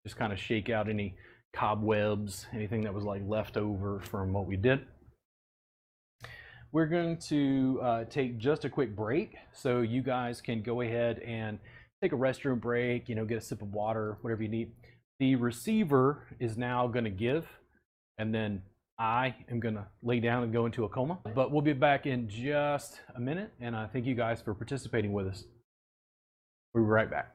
just kind of shake out any cobwebs, anything that was like left over from what we did. We're going to take just a quick break so you guys can go ahead and take a restroom break, you know, get a sip of water, whatever you need. The receiver is now going to give, and then I am going to lay down and go into a coma. But we'll be back in just a minute, and I thank you guys for participating with us. We'll be right back.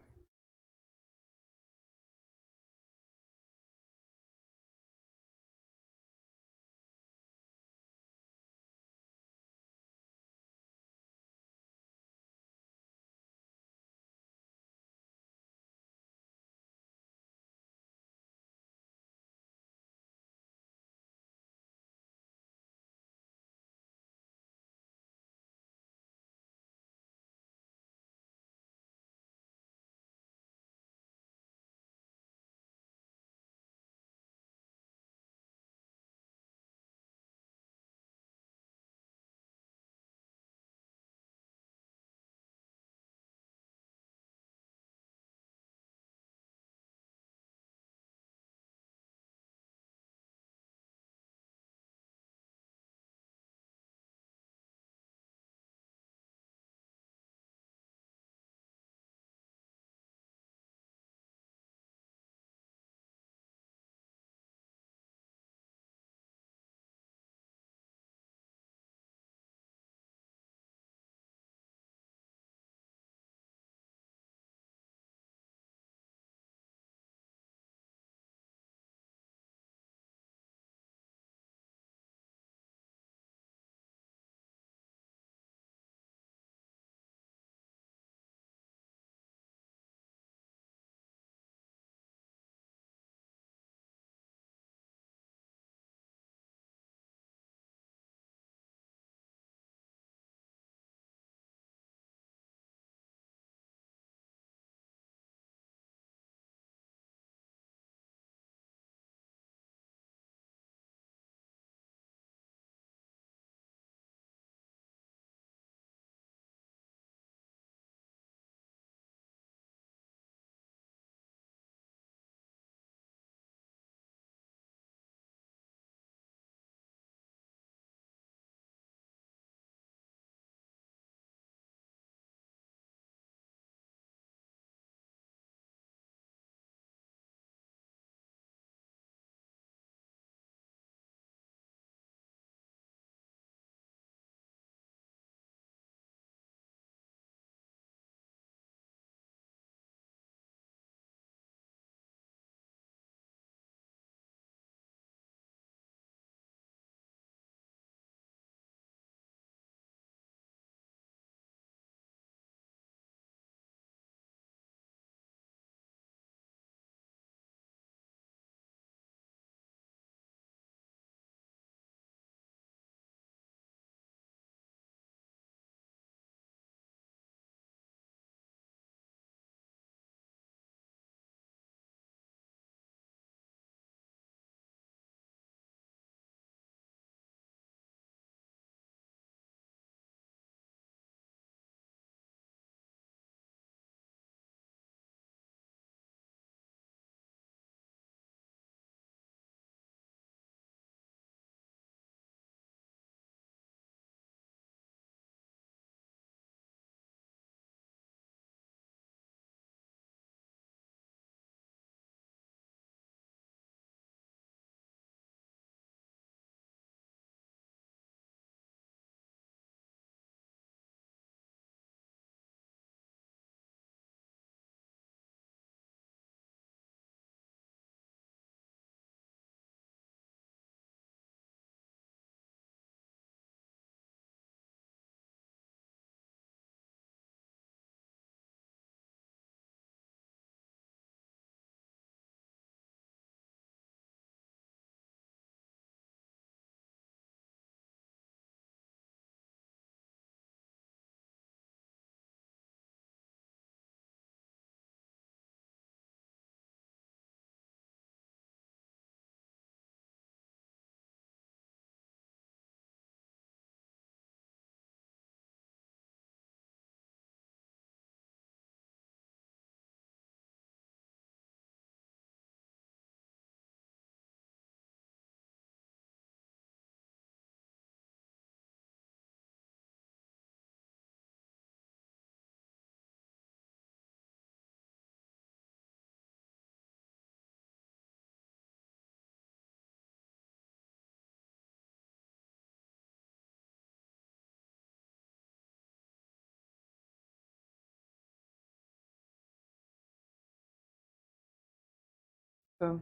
Oh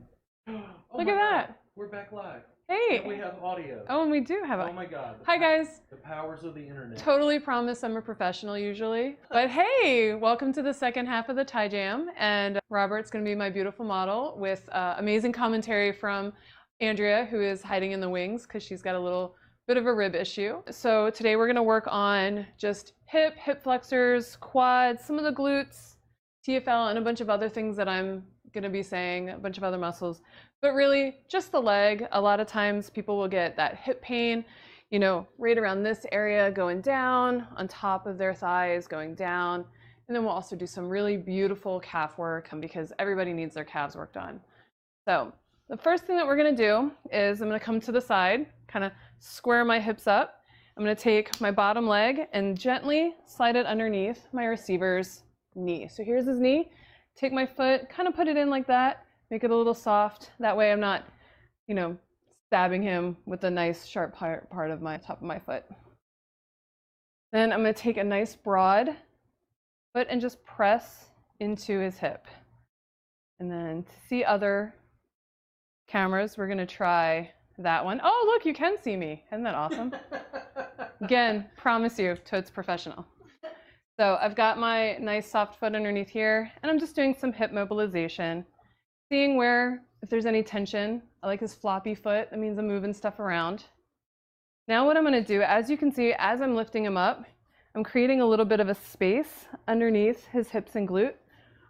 Look my at God, that. We're back live. Hey. And we have audio. Oh, and we do have Oh my God. Hi, guys. The powers of the internet. Totally promise I'm a professional usually. But hey, welcome to the second half of the Tie Jam. And Robert's going to be my beautiful model with amazing commentary from Andrea, who is hiding in the wings because she's got a little bit of a rib issue. So today we're going to work on just hip flexors, quads, some of the glutes, TFL, and a bunch of other things that I'm going to be saying, a bunch of other muscles. But really, just the leg. A lot of times people will get that hip pain, you know, right around this area going down, on top of their thighs going down. And then we'll also do some really beautiful calf work because everybody needs their calves worked on. So the first thing that we're going to do is I'm going to come to the side, kind of square my hips up. I'm going to take my bottom leg and gently slide it underneath my receiver's knee. So here's his knee. Take my foot, kind of put it in like that, make it a little soft. That way I'm not, you know, stabbing him with a nice sharp part of my top of my foot. Then I'm going to take a nice broad foot and just press into his hip. And then to see other cameras, we're going to try that one. Oh, look, you can see me. Isn't that awesome? Again, promise you, totes professional. So I've got my nice soft foot underneath here, and I'm just doing some hip mobilization, seeing where, if there's any tension. I like his floppy foot. That means I'm moving stuff around. Now what I'm going to do, as you can see, as I'm lifting him up, I'm creating a little bit of a space underneath his hips and glute.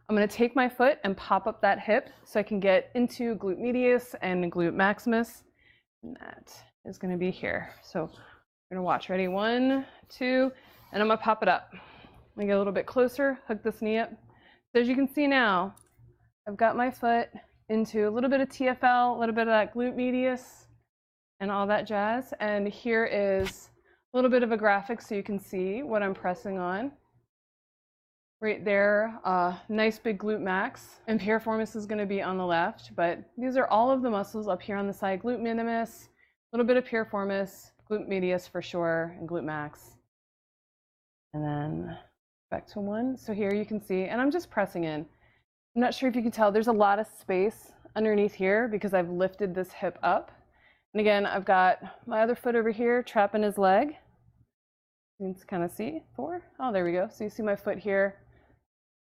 I'm going to take my foot and pop up that hip so I can get into glute medius and glute maximus. And that is going to be here. So we're going to watch. Ready? 1, 2, and I'm going to pop it up. I'm going to get a little bit closer, hook this knee up. So as you can see now, I've got my foot into a little bit of TFL, a little bit of that glute medius, and all that jazz. And here is a little bit of a graphic so you can see what I'm pressing on. Right there, nice big glute max. And piriformis is going to be on the left, but these are all of the muscles up here on the side. Glute minimus, a little bit of piriformis, glute medius for sure, and glute max. And then back to 1. So here you can see, and I'm just pressing in. I'm not sure if you can tell, there's a lot of space underneath here because I've lifted this hip up. And again, I've got my other foot over here trapping his leg. You can kind of see 4. Oh, there we go. So you see my foot here.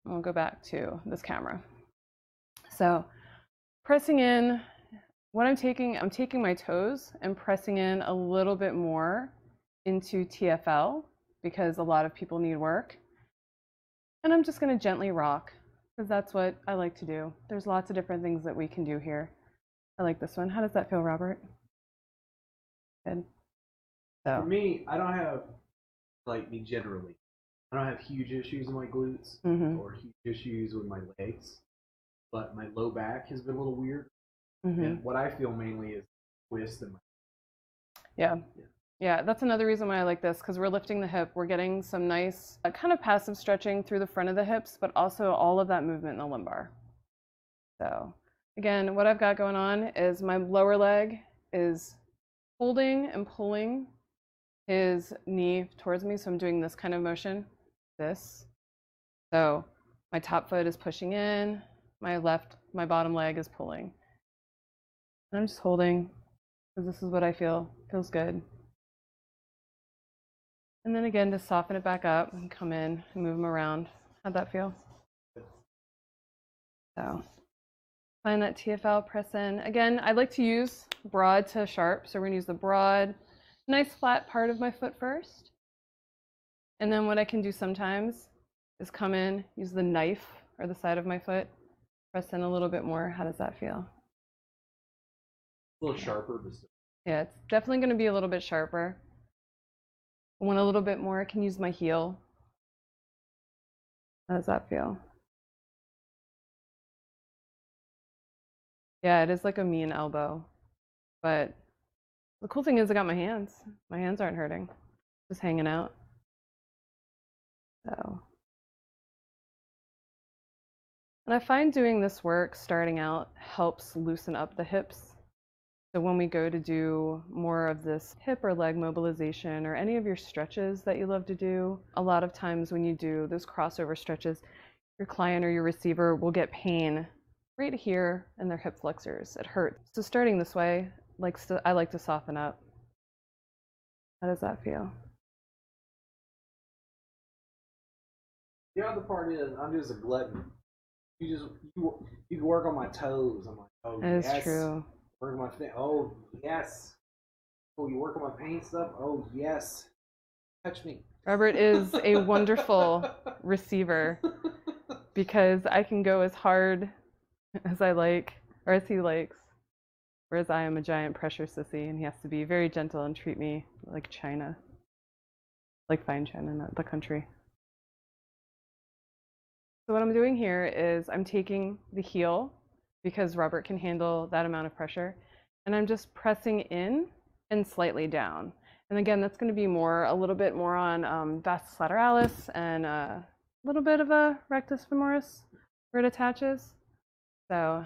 I'll go back to this camera. So pressing in, what I'm taking my toes and pressing in a little bit more into TFL because a lot of people need work. And I'm just going to gently rock because that's what I like to do. There's lots of different things that we can do here. I like this one. How does that feel, Robert? Good. So. For me, I don't have, like me generally, I don't have huge issues in my glutes or huge issues with my legs, but my low back has been a little weird. And what I feel mainly is twist in my. Yeah, that's another reason why I like this, because we're lifting the hip. We're getting some nice kind of passive stretching through the front of the hips, but also all of that movement in the lumbar. So again, what I've got going on is my lower leg is holding and pulling his knee towards me. So I'm doing this kind of motion, this. So my top foot is pushing in, my bottom leg is pulling. And I'm just holding, because this is what I feel. Feels good. And then again, just soften it back up and come in and move them around. How'd that feel? So find that TFL, press in. Again, I like to use broad to sharp. So we're gonna use the broad, nice flat part of my foot first. And then what I can do sometimes is come in, use the knife or the side of my foot, press in a little bit more. How does that feel? A little sharper, but still. Yeah, it's definitely gonna be a little bit sharper. I want a little bit more, I can use my heel. How does that feel? Yeah, it is like a mean elbow. But the cool thing is I got my hands. My hands aren't hurting. Just hanging out. So. And I find doing this work starting out helps loosen up the hips. So when we go to do more of this hip or leg mobilization or any of your stretches that you love to do, a lot of times when you do those crossover stretches, your client or your receiver will get pain right here in their hip flexors. It hurts. So starting this way, I like to soften up. How does that feel? The other part is I'm just a glutton. You can work on my toes. I'm like, oh That yes. is true. Work on my feet. Oh yes. Oh, you work on my pain stuff. Oh yes. Touch me. Robert is a wonderful receiver because I can go as hard as I like or as he likes, whereas I am a giant pressure sissy and he has to be very gentle and treat me like China, like fine China, not the country. So what I'm doing here is I'm taking the heel because Robert can handle that amount of pressure, and I'm just pressing in and slightly down. And again, that's going to be a little bit more on vastus lateralis and a little bit of a rectus femoris where it attaches. So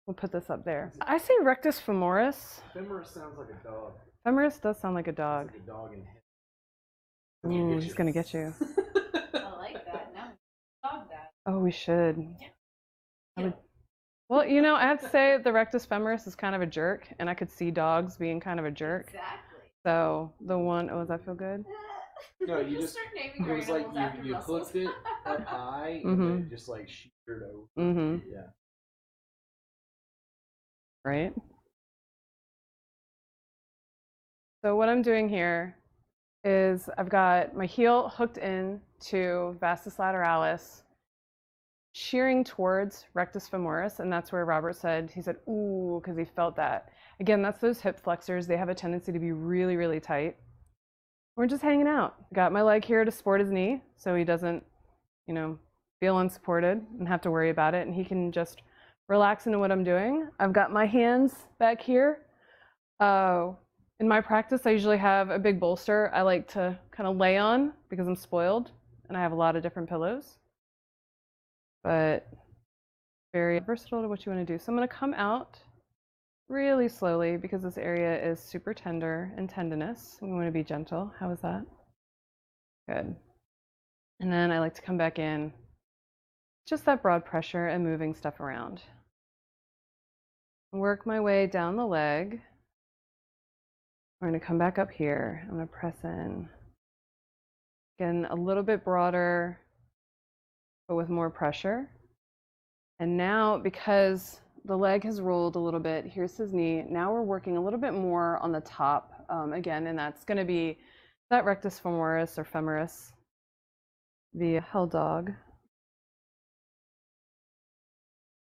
we'll put this up there. I say rectus femoris. Femoris sounds like a dog. Femoris does sound like a dog. It's like a dog in hip. Ooh, he's going to get you. I like that. Now dog that. Oh, we should. Yeah. Well, you know, I have to say the rectus femoris is kind of a jerk, and I could see dogs being kind of a jerk. Exactly. So the one, oh, does that feel good? No, you just start naming it your was like animals after you muscles. hooked it up high and then just like sheared over. Mm-hmm. Yeah. Right? So what I'm doing here is I've got my heel hooked in to vastus lateralis, shearing towards rectus femoris, and that's where Robert said, he said, ooh, because he felt that. Again, that's those hip flexors. They have a tendency to be really, really tight. We're just hanging out. Got my leg here to support his knee so he doesn't, you know, feel unsupported and have to worry about it, and he can just relax into what I'm doing. I've got my hands back here. In my practice, I usually have a big bolster I like to kind of lay on because I'm spoiled and I have a lot of different pillows. But very versatile to what you want to do. So I'm going to come out really slowly because this area is super tender and tendinous. We want to be gentle. How is that? Good. And then I like to come back in. Just that broad pressure and moving stuff around. Work my way down the leg. We're going to come back up here. I'm going to press in. Again, a little bit broader, but with more pressure. And now, because the leg has rolled a little bit, here's his knee. Now we're working a little bit more on the top again, and that's going to be that rectus femoris or femoris, the hell dog.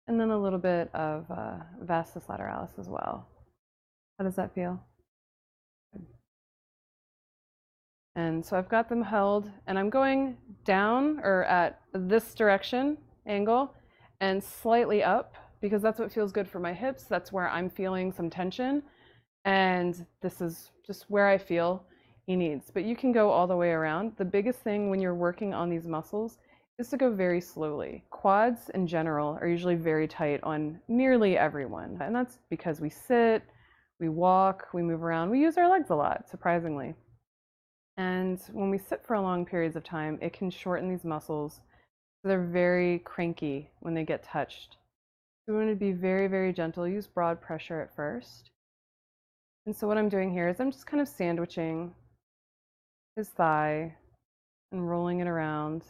And then a little bit of vastus lateralis as well. How does that feel? And so I've got them held, and I'm going down or at this direction angle and slightly up because that's what feels good for my hips. That's where I'm feeling some tension, and this is just where I feel he needs. But you can go all the way around. The biggest thing when you're working on these muscles is to go very slowly. Quads in general are usually very tight on nearly everyone, and that's because we sit, we walk, we move around, we use our legs a lot, surprisingly. And when we sit for long periods of time, it can shorten these muscles. So they're very cranky when they get touched. So we want to be very, very gentle. Use broad pressure at first. And so what I'm doing here is I'm just kind of sandwiching his thigh and rolling it around.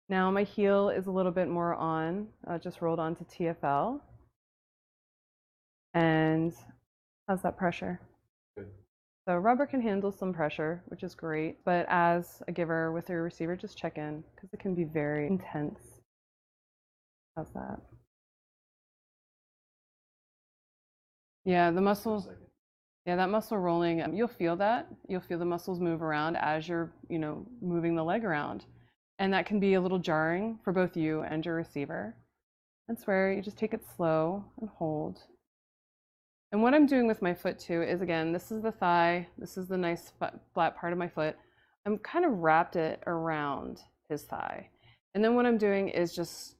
Now my heel is a little bit more on, just rolled onto TFL. And how's that pressure? Good. So Robert can handle some pressure, which is great. But as a giver with your receiver, just check in because it can be very intense. How's that? Yeah, the muscles. Yeah, that muscle rolling, you'll feel that. You'll feel the muscles move around as you're, moving the leg around. And that can be a little jarring for both you and your receiver. That's where you just take it slow and hold. And what I'm doing with my foot too is, again, this is the thigh, this is the nice flat part of my foot. I'm kind of wrapped it around his thigh. And then what I'm doing is just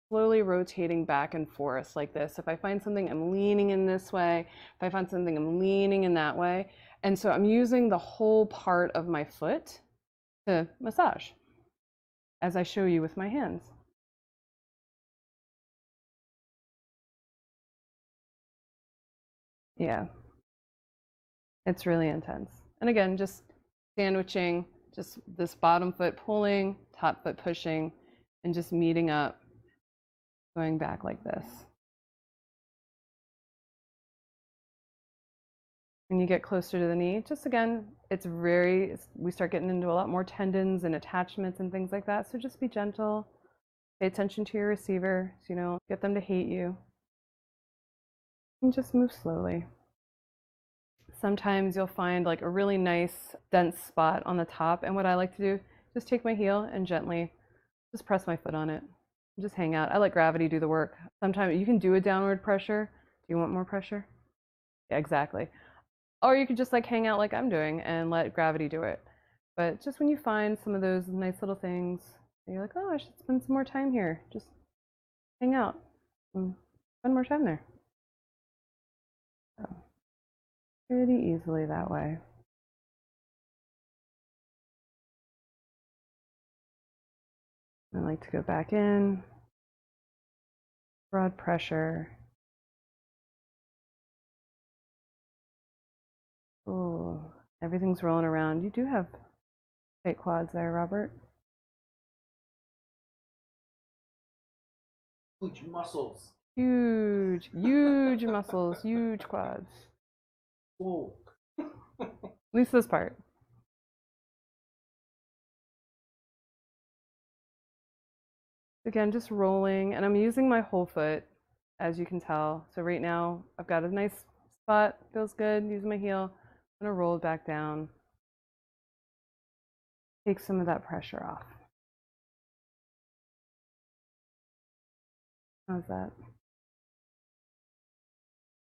slowly rotating back and forth like this. If I find something, I'm leaning in this way. If I find something, I'm leaning in that way. And so I'm using the whole part of my foot to massage, as I show you with my hands. Yeah. It's really intense. And again, just sandwiching, just this bottom foot pulling, top foot pushing, and just meeting up, going back like this. When you get closer to the knee, just again, we start getting into a lot more tendons and attachments and things like that. So just be gentle, pay attention to your receiver, so you don't get them to hate you. And just move slowly. Sometimes you'll find like a really nice dense spot on the top, and what I like to do, just take my heel and gently just press my foot on it. Just hang out. I let gravity do the work. Sometimes you can do a downward pressure. Do you want more pressure? Yeah, exactly. Or you could just like hang out like I'm doing and let gravity do it. But just when you find some of those nice little things, and you're like, oh, I should spend some more time here. Just hang out and spend more time there. So, pretty easily that way. I like to go back in, broad pressure. Oh, everything's rolling around. You do have tight quads there, Robert. Huge muscles. Huge, huge muscles, huge quads. Whoa. At least this part. Again, just rolling, and I'm using my whole foot, as you can tell. So right now, I've got a nice spot, feels good, using my heel. I'm gonna roll it back down. Take some of that pressure off. How's that?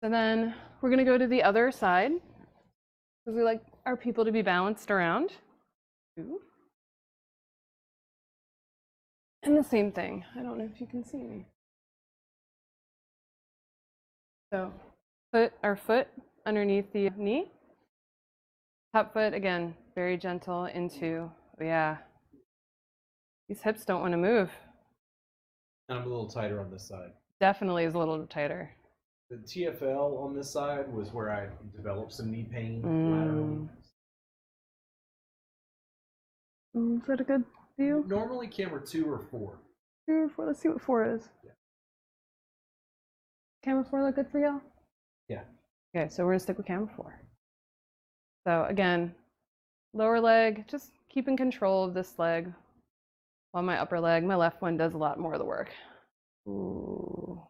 So then we're gonna go to the other side, because we like our people to be balanced around. Ooh. And the same thing. I don't know if you can see me. So put our foot underneath the knee. Top foot, again, very gentle into, oh yeah. These hips don't want to move. And I'm a little tighter on this side. Definitely is a little tighter. The TFL on this side was where I developed some knee pain laterally. Is that a good view? Normally camera 2 or 4. 2 or 4, let's see what 4 is. Yeah. Camera 4 look good for y'all? Yeah. Okay, so we're gonna stick with camera 4. So again, lower leg, just keeping control of this leg while my upper leg, my left one, does a lot more of the work. Ooh.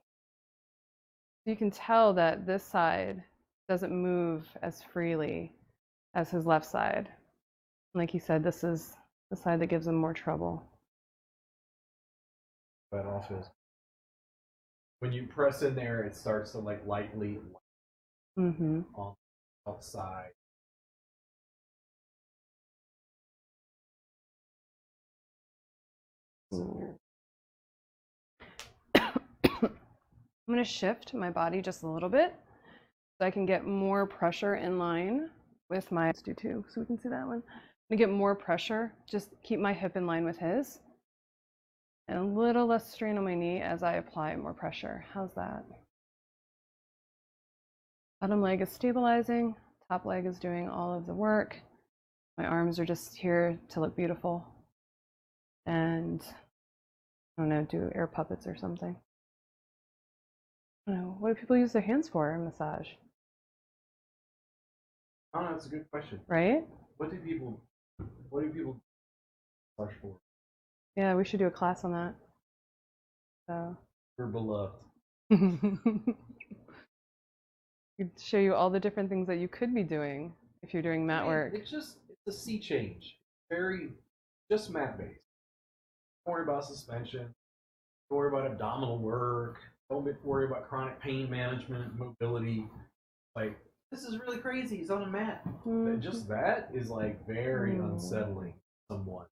You can tell that this side doesn't move as freely as his left side. Like he said, this is the side that gives him more trouble. But also, when you press in there, it starts to like lightly on the outside. I'm going to shift my body just a little bit so I can get more pressure in line with my, let's do 2 so we can see that one. I'm going to get more pressure, just keep my hip in line with his, and a little less strain on my knee as I apply more pressure. How's that? Bottom leg is stabilizing, top leg is doing all of the work. My arms are just here to look beautiful. And I don't know, do air puppets or something. I don't know, what do people use their hands for in massage? Oh, that's a good question. Right? What do people massage for? Yeah, we should do a class on that. So. We're beloved. Could show you all the different things that you could be doing if you're doing mat work. It's a sea change. Very just mat based. Don't worry about suspension. Don't worry about abdominal work. Don't worry about chronic pain management, mobility. Like, this is really crazy. He's on a mat. Just that is like very unsettling to someone.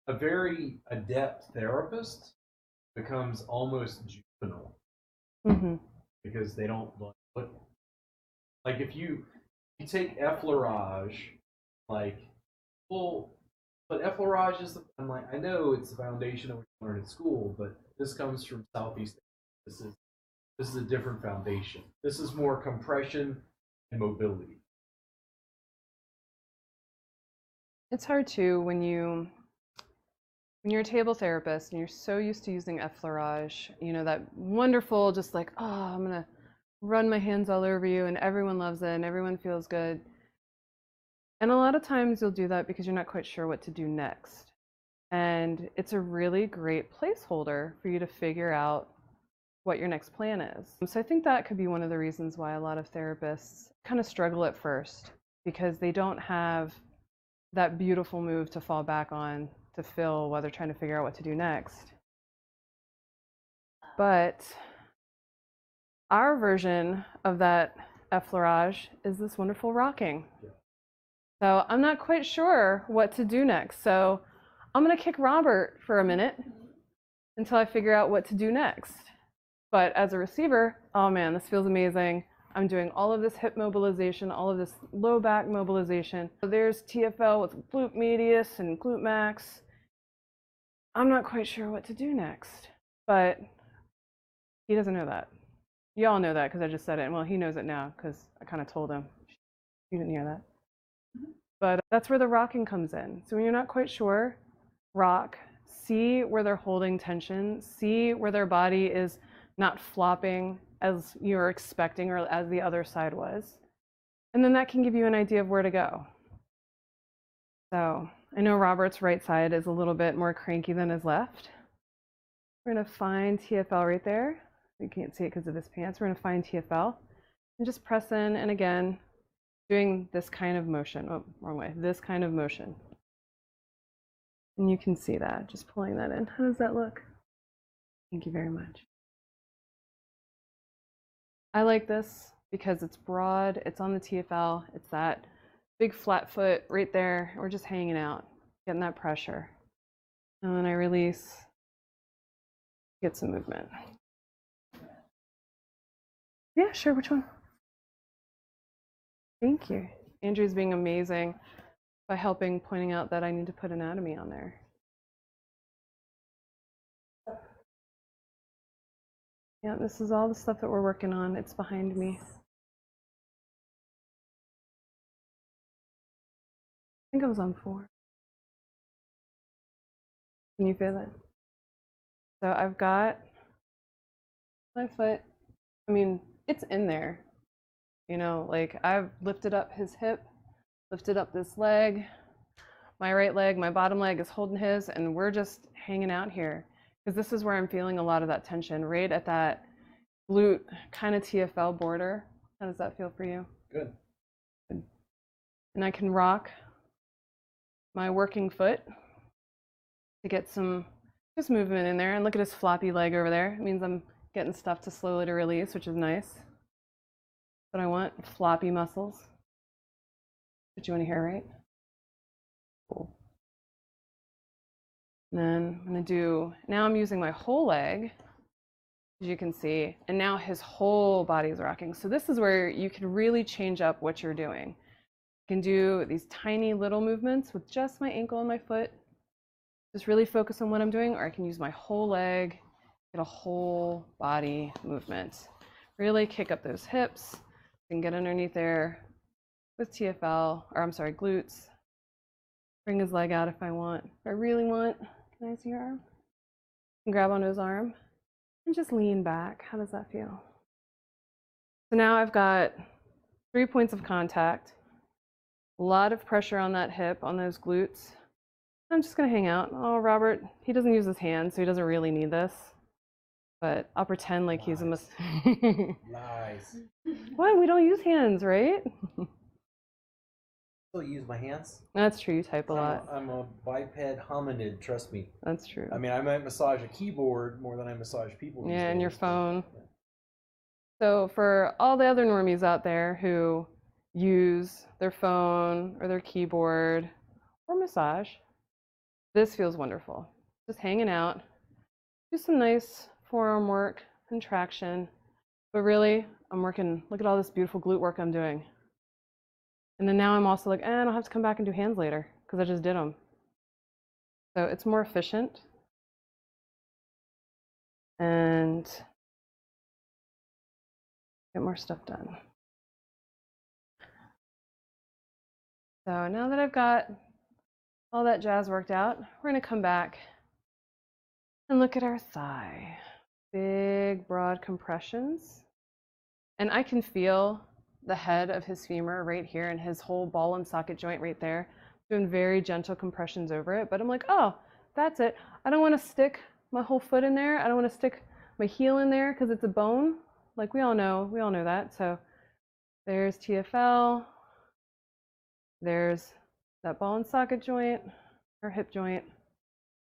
A very adept therapist becomes almost juvenile because they don't look like if you take effleurage, like, well, but effleurage is I'm like, I know it's the foundation of what you learn in school, but this comes from Southeast Asia. This is This is a different foundation. This is more compression and mobility. It's hard too when you're a table therapist and you're so used to using effleurage, you know, that wonderful, just like, oh, I'm gonna run my hands all over you and everyone loves it and everyone feels good. And a lot of times you'll do that because you're not quite sure what to do next. And it's a really great placeholder for you to figure out what your next plan is. So I think that could be one of the reasons why a lot of therapists kind of struggle at first, because they don't have that beautiful move to fall back on to fill while they're trying to figure out what to do next. But our version of that effleurage is this wonderful rocking. So I'm not quite sure what to do next. So I'm gonna kick Robert for a minute until I figure out what to do next. But as a receiver, oh man, this feels amazing. I'm doing all of this hip mobilization, all of this low back mobilization. So there's TFL with glute medius and glute max. I'm not quite sure what to do next, but he doesn't know that. Y'all know that because I just said it. Well, he knows it now because I kind of told him. You didn't hear that. But that's where the rocking comes in. So when you're not quite sure, rock, see where they're holding tension, see where their body is not flopping as you're expecting or as the other side was. And then that can give you an idea of where to go. So I know Robert's right side is a little bit more cranky than his left. We're gonna find TFL right there. You can't see it because of his pants. We're gonna find TFL and just press in, and again, doing this kind of motion. Oh, wrong way. This kind of motion. And you can see that, just pulling that in. How does that look? Thank you very much. I like this because it's broad, it's on the TFL, it's that big flat foot right there. We're just hanging out, getting that pressure. And then I release, get some movement. Yeah, sure, which one? Thank you. Andrew's being amazing by helping, pointing out that I need to put anatomy on there. Yeah, this is all the stuff that we're working on. It's behind me. I think I was on 4. Can you feel it? So I've got my foot, I mean, it's in there. You know, like I've lifted up his hip, lifted up this leg. My right leg, my bottom leg is holding his, and we're just hanging out here. Because this is where I'm feeling a lot of that tension, right at that glute kind of TFL border. How does that feel for you? Good. Good. And I can rock my working foot to get some just movement in there. And look at his floppy leg over there. It means I'm getting stuff to slowly to release, which is nice. But I want floppy muscles. What you want to hear, right? Cool. And then I'm going to do, now I'm using my whole leg, as you can see, and now his whole body is rocking. So this is where you can really change up what you're doing. I can do these tiny little movements with just my ankle and my foot, just really focus on what I'm doing, or I can use my whole leg, get a whole body movement. Really kick up those hips, and get underneath there with TFL, or I'm sorry, glutes. Bring his leg out if I want. If I really want, can I see your arm? And grab onto his arm and just lean back. How does that feel? So now I've got 3 points of contact, a lot of pressure on that hip, on those glutes. I'm just gonna hang out. Oh, Robert, he doesn't use his hands, so he doesn't really need this. But I'll pretend like he's a Nice. Why? We don't use hands, right? Still use my hands. That's true, you type a lot. I'm a biped hominid, trust me. That's true. I mean, I might massage a keyboard more than I massage people. Yeah, and your days, phone. Yeah. So for all the other normies out there who use their phone or their keyboard or massage, this feels wonderful. Just hanging out, do some nice forearm work and traction, but really I'm working, look at all this beautiful glute work I'm doing. And then now I'm also like, I don't have to come back and do hands later because I just did them. So it's more efficient. And get more stuff done. So now that I've got all that jazz worked out, we're going to come back and look at our thigh. Big, broad compressions. And I can feel the head of his femur right here and his whole ball and socket joint right there, doing very gentle compressions over it. But I'm like, oh, that's it. I don't want to stick my whole foot in there. I don't want to stick my heel in there because it's a bone. Like we all know that. So there's TFL. There's that ball and socket joint, or hip joint.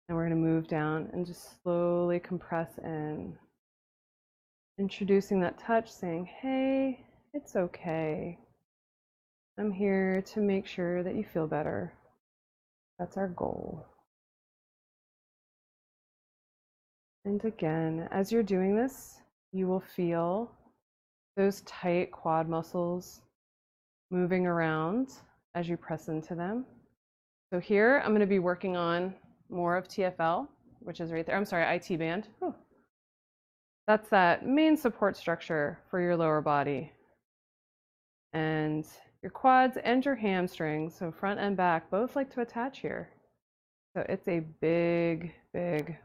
And we're going to move down and just slowly compress in. Introducing that touch, saying, hey, it's okay. I'm here to make sure that you feel better. That's our goal. And again, as you're doing this, you will feel those tight quad muscles moving around as you press into them. So here, I'm going to be working on more of TFL, which is right there. I'm sorry, IT band. Whew. That's that main support structure for your lower body. And your quads and your hamstrings, so front and back, both like to attach here. So it's a big, big,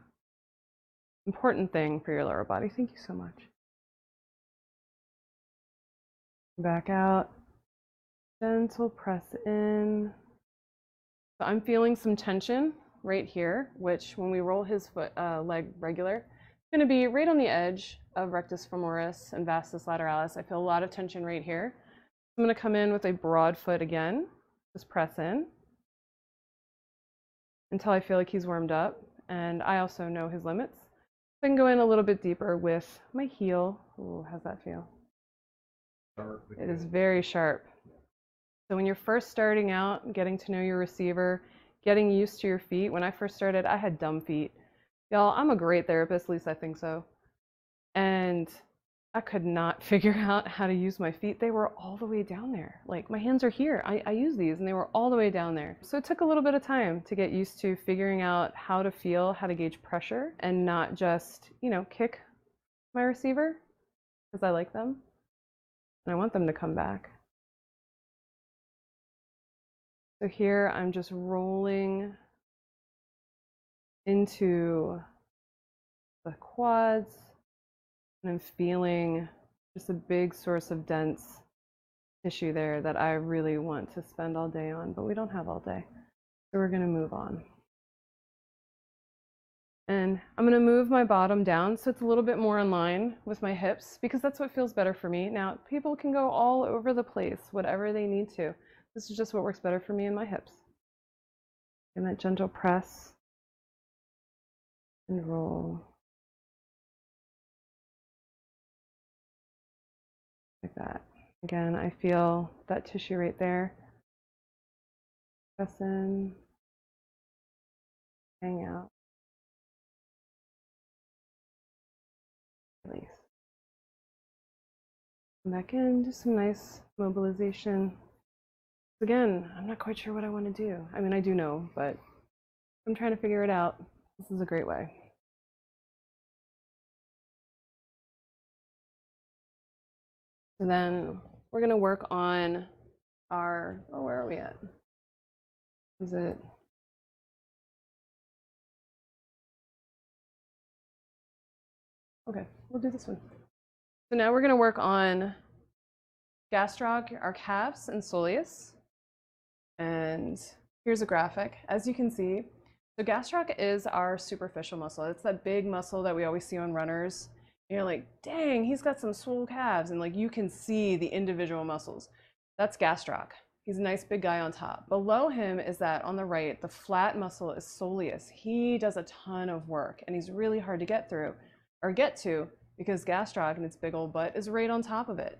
important thing for your lower body. Thank you so much. Back out. Gentle press in. So I'm feeling some tension right here, which when we roll his foot, leg regular, it's going to be right on the edge of rectus femoris and vastus lateralis. I feel a lot of tension right here. I'm going to come in with a broad foot again. Just press in until I feel like he's warmed up. And I also know his limits. So I can go in a little bit deeper with my heel. Ooh, how's that feel? It is very sharp. So when you're first starting out, getting to know your receiver, getting used to your feet. When I first started, I had dumb feet. Y'all, I'm a great therapist, at least I think so. And I could not figure out how to use my feet. They were all the way down there. Like my hands are here. I use these and they were all the way down there. So it took a little bit of time to get used to figuring out how to feel, how to gauge pressure and not just, kick my receiver because I like them and I want them to come back. So here I'm just rolling into the quads and I'm feeling just a big source of dense tissue there that I really want to spend all day on, but we don't have all day. So we're going to move on. And I'm going to move my bottom down so it's a little bit more in line with my hips because that's what feels better for me. Now, people can go all over the place, whatever they need to. This is just what works better for me and my hips. And that gentle press and roll. Like that. Again, I feel that tissue right there. Press in. Hang out. Release. Come back in, do some nice mobilization. Again, I'm not quite sure what I want to do. I mean, I do know, but I'm trying to figure it out. This is a great way. So then we're going to work on our, where are we at? Is it? Okay, we'll do this one. So now we're going to work on gastroc, our calves, and soleus. And here's a graphic. As you can see, so gastroc is our superficial muscle. It's that big muscle that we always see on runners. And you're like, dang, he's got some swole calves. And like you can see the individual muscles. That's gastroc. He's a nice big guy on top. Below him is that on the right, the flat muscle is soleus. He does a ton of work and he's really hard to get through or get to because gastroc and its big old butt is right on top of it.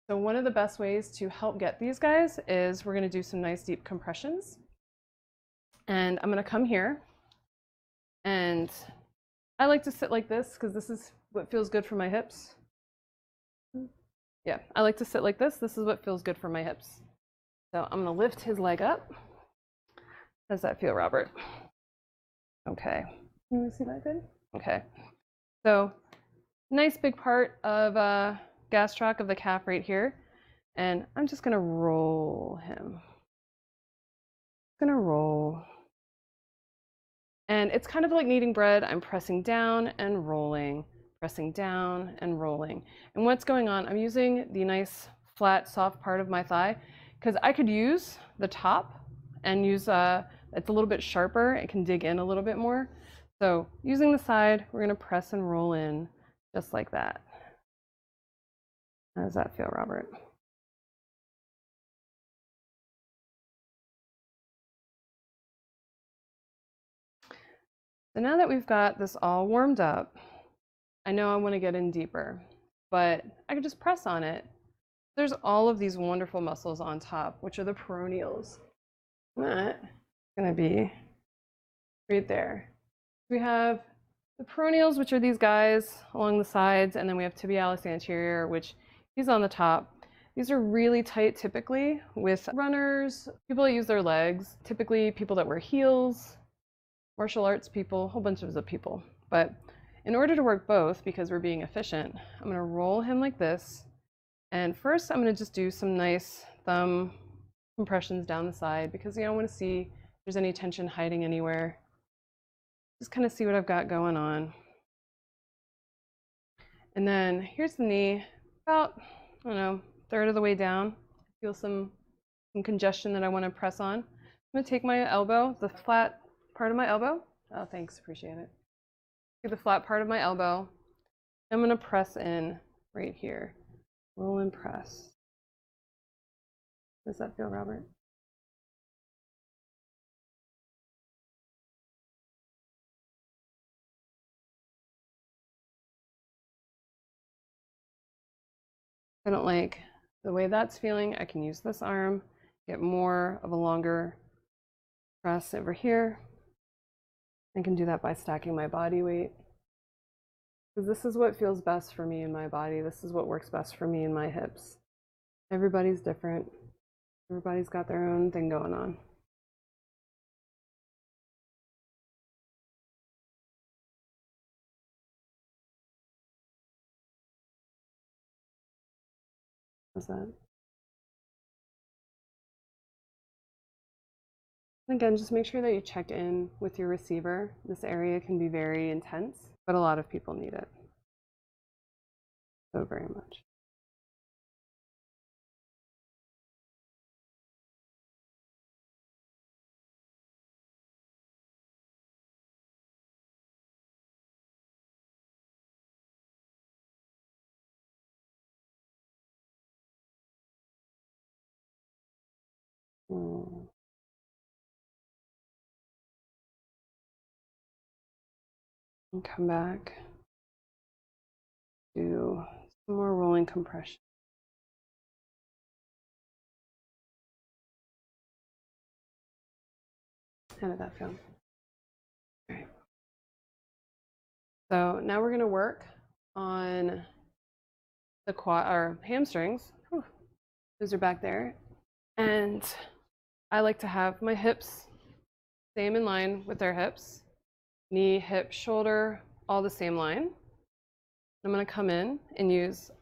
So one of the best ways to help get these guys is we're going to do some nice deep compressions. And I'm going to come here. And I like to sit like this because this is what feels good for my hips. Yeah, I like to sit like this. This is what feels good for my hips. So I'm going to lift his leg up. How does that feel, Robert? Okay. Can you see that good? Okay. So nice big part of gastroc of the calf right here. And I'm just gonna roll him. Gonna roll. And it's kind of like kneading bread. I'm pressing down and rolling, pressing down and rolling. And what's going on, I'm using the nice flat, soft part of my thigh because I could use the top and use, it's a little bit sharper. It can dig in a little bit more. So using the side, we're gonna press and roll in just like that. How does that feel, Robert? So now that we've got this all warmed up, I know I want to get in deeper, but I can just press on it. There's all of these wonderful muscles on top, which are the peroneals. That's going to be right there. We have the peroneals, which are these guys along the sides, and then we have tibialis anterior, which he's on the top. These are really tight typically with runners, people that use their legs, typically people that wear heels, martial arts people, a whole bunch of people. But in order to work both, because we're being efficient, I'm going to roll him like this. And first, I'm going to just do some nice thumb compressions down the side because I want to see if there's any tension hiding anywhere. Just kind of see what I've got going on. And then here's the knee, about, I don't know, third of the way down. Feel some congestion that I want to press on. I'm going to take my elbow, the flat part of my elbow. Oh, thanks, appreciate it. Take the flat part of my elbow. I'm going to press in right here. Roll and press. Does that feel, Robert? I don't like the way that's feeling. I can use this arm, get more of a longer press over here. I can do that by stacking my body weight. Because this is what feels best for me in my body. This is what works best for me in my hips. Everybody's different. Everybody's got their own thing going on. How's that? Again, just make sure that you check in with your receiver. This area can be very intense, but a lot of people need it so very much. And come back. Do some more rolling compression. How did that feel? All right. So now we're going to work on the quad or hamstrings. Whew. Those are back there. And I like to have my hips same in line with their hips. Knee, hip, shoulder, all the same line. I'm going to come in and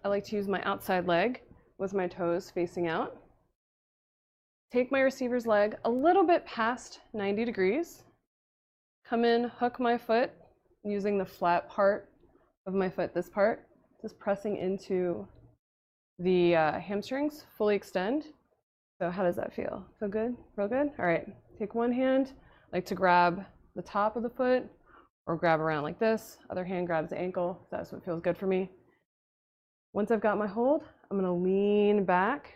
I like to use my outside leg with my toes facing out. Take my receiver's leg a little bit past 90 degrees. Come in, hook my foot using the flat part of my foot, this part, just pressing into the hamstrings, fully extend. So how does that feel? Feel good? Real good? All right, take one hand, I like to grab the top of the foot or grab around like this. Other hand grabs the ankle. That's what feels good for me. Once I've got my hold, I'm gonna lean back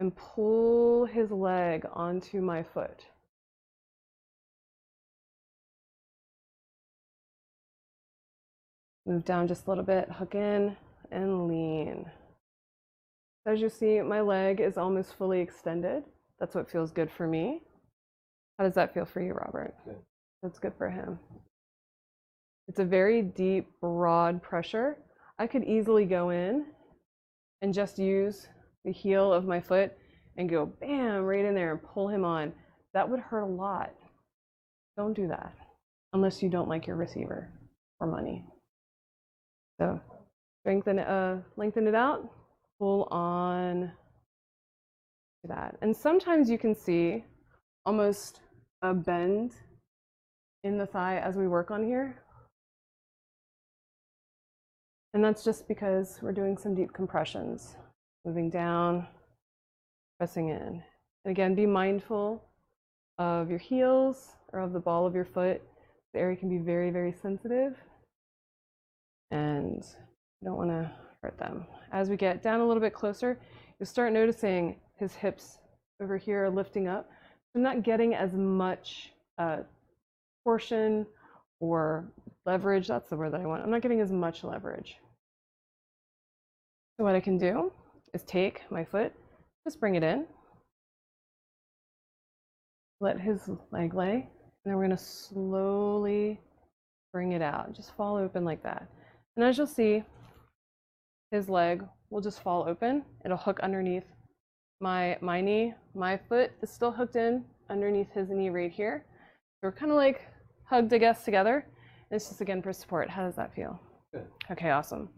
and pull his leg onto my foot. Move down just a little bit, hook in and lean. As you see, my leg is almost fully extended. That's what feels good for me. How does that feel for you, Robert? Good. That's good for him. It's a very deep, broad pressure. I could easily go in and just use the heel of my foot and go bam, right in there and pull him on. That would hurt a lot. Don't do that unless you don't like your receiver or money. So lengthen it out, pull on to that. And sometimes you can see almost a bend in the thigh as we work on here. And that's just because we're doing some deep compressions, moving down, pressing in. And again, be mindful of your heels or of the ball of your foot. The area can be very, very sensitive, and you don't want to hurt them. As we get down a little bit closer, you'll start noticing his hips over here are lifting up. I'm not getting as much torsion or leverage. That's the word that I want. I'm not getting as much leverage. So what I can do is take my foot, just bring it in, let his leg lay, and then we're going to slowly bring it out. Just fall open like that. And as you'll see, his leg will just fall open. It'll hook underneath my knee. My foot is still hooked in underneath his knee right here. So we're kind of like hugged, I guess, together. And it's just again for support. How does that feel? Good. Okay, awesome.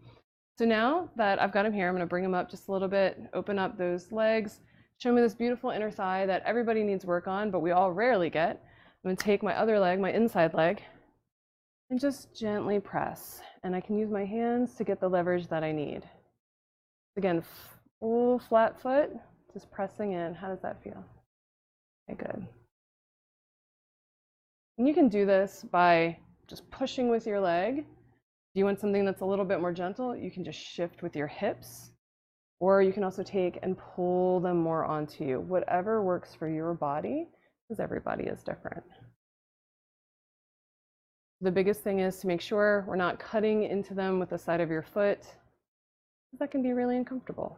So now that I've got him here, I'm going to bring him up just a little bit, open up those legs, show me this beautiful inner thigh that everybody needs work on, but we all rarely get. I'm going to take my other leg, my inside leg, and just gently press. And I can use my hands to get the leverage that I need. Again, full flat foot, just pressing in. How does that feel? Okay, good. And you can do this by just pushing with your leg. If you want something that's a little bit more gentle, you can just shift with your hips, or you can also take and pull them more onto you. Whatever works for your body, because everybody is different. The biggest thing is to make sure we're not cutting into them with the side of your foot, because that can be really uncomfortable.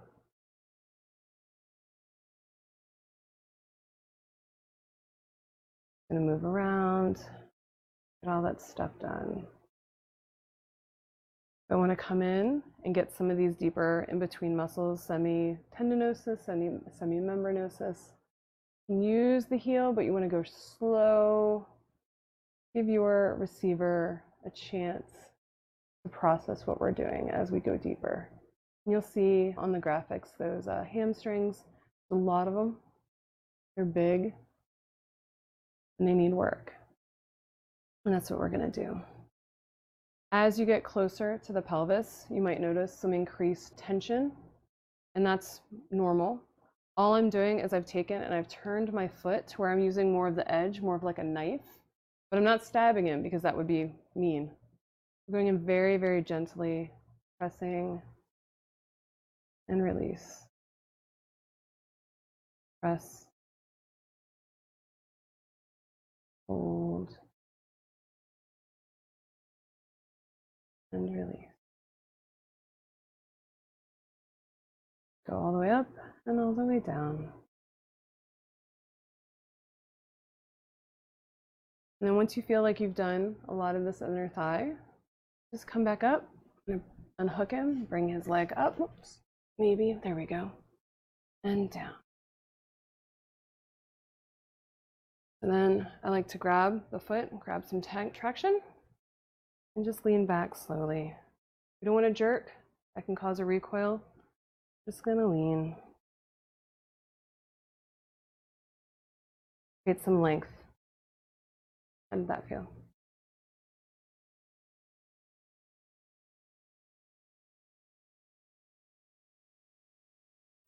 I'm going to move around, get all that stuff done. I want to come in and get some of these deeper in between muscles, semi-tendinosus, semi-membranosus. Use the heel, but you want to go slow. Give your receiver a chance to process what we're doing as we go deeper. And you'll see on the graphics those hamstrings, a lot of them. They're big and they need work. And that's what we're going to do. As you get closer to the pelvis, you might notice some increased tension, and that's normal. All I'm doing is I've taken and I've turned my foot to where I'm using more of the edge, more of like a knife, but I'm not stabbing him because that would be mean. I'm going in very, very gently, pressing and release. Press, hold, and release. Go all the way up and all the way down. And then once you feel like you've done a lot of this inner thigh, just come back up, unhook him, bring his leg up, whoops, maybe, there we go, and down. And then I like to grab the foot, grab some traction, and just lean back slowly. You don't want to jerk, that can cause a recoil. Just gonna lean. Get some length. How did that feel?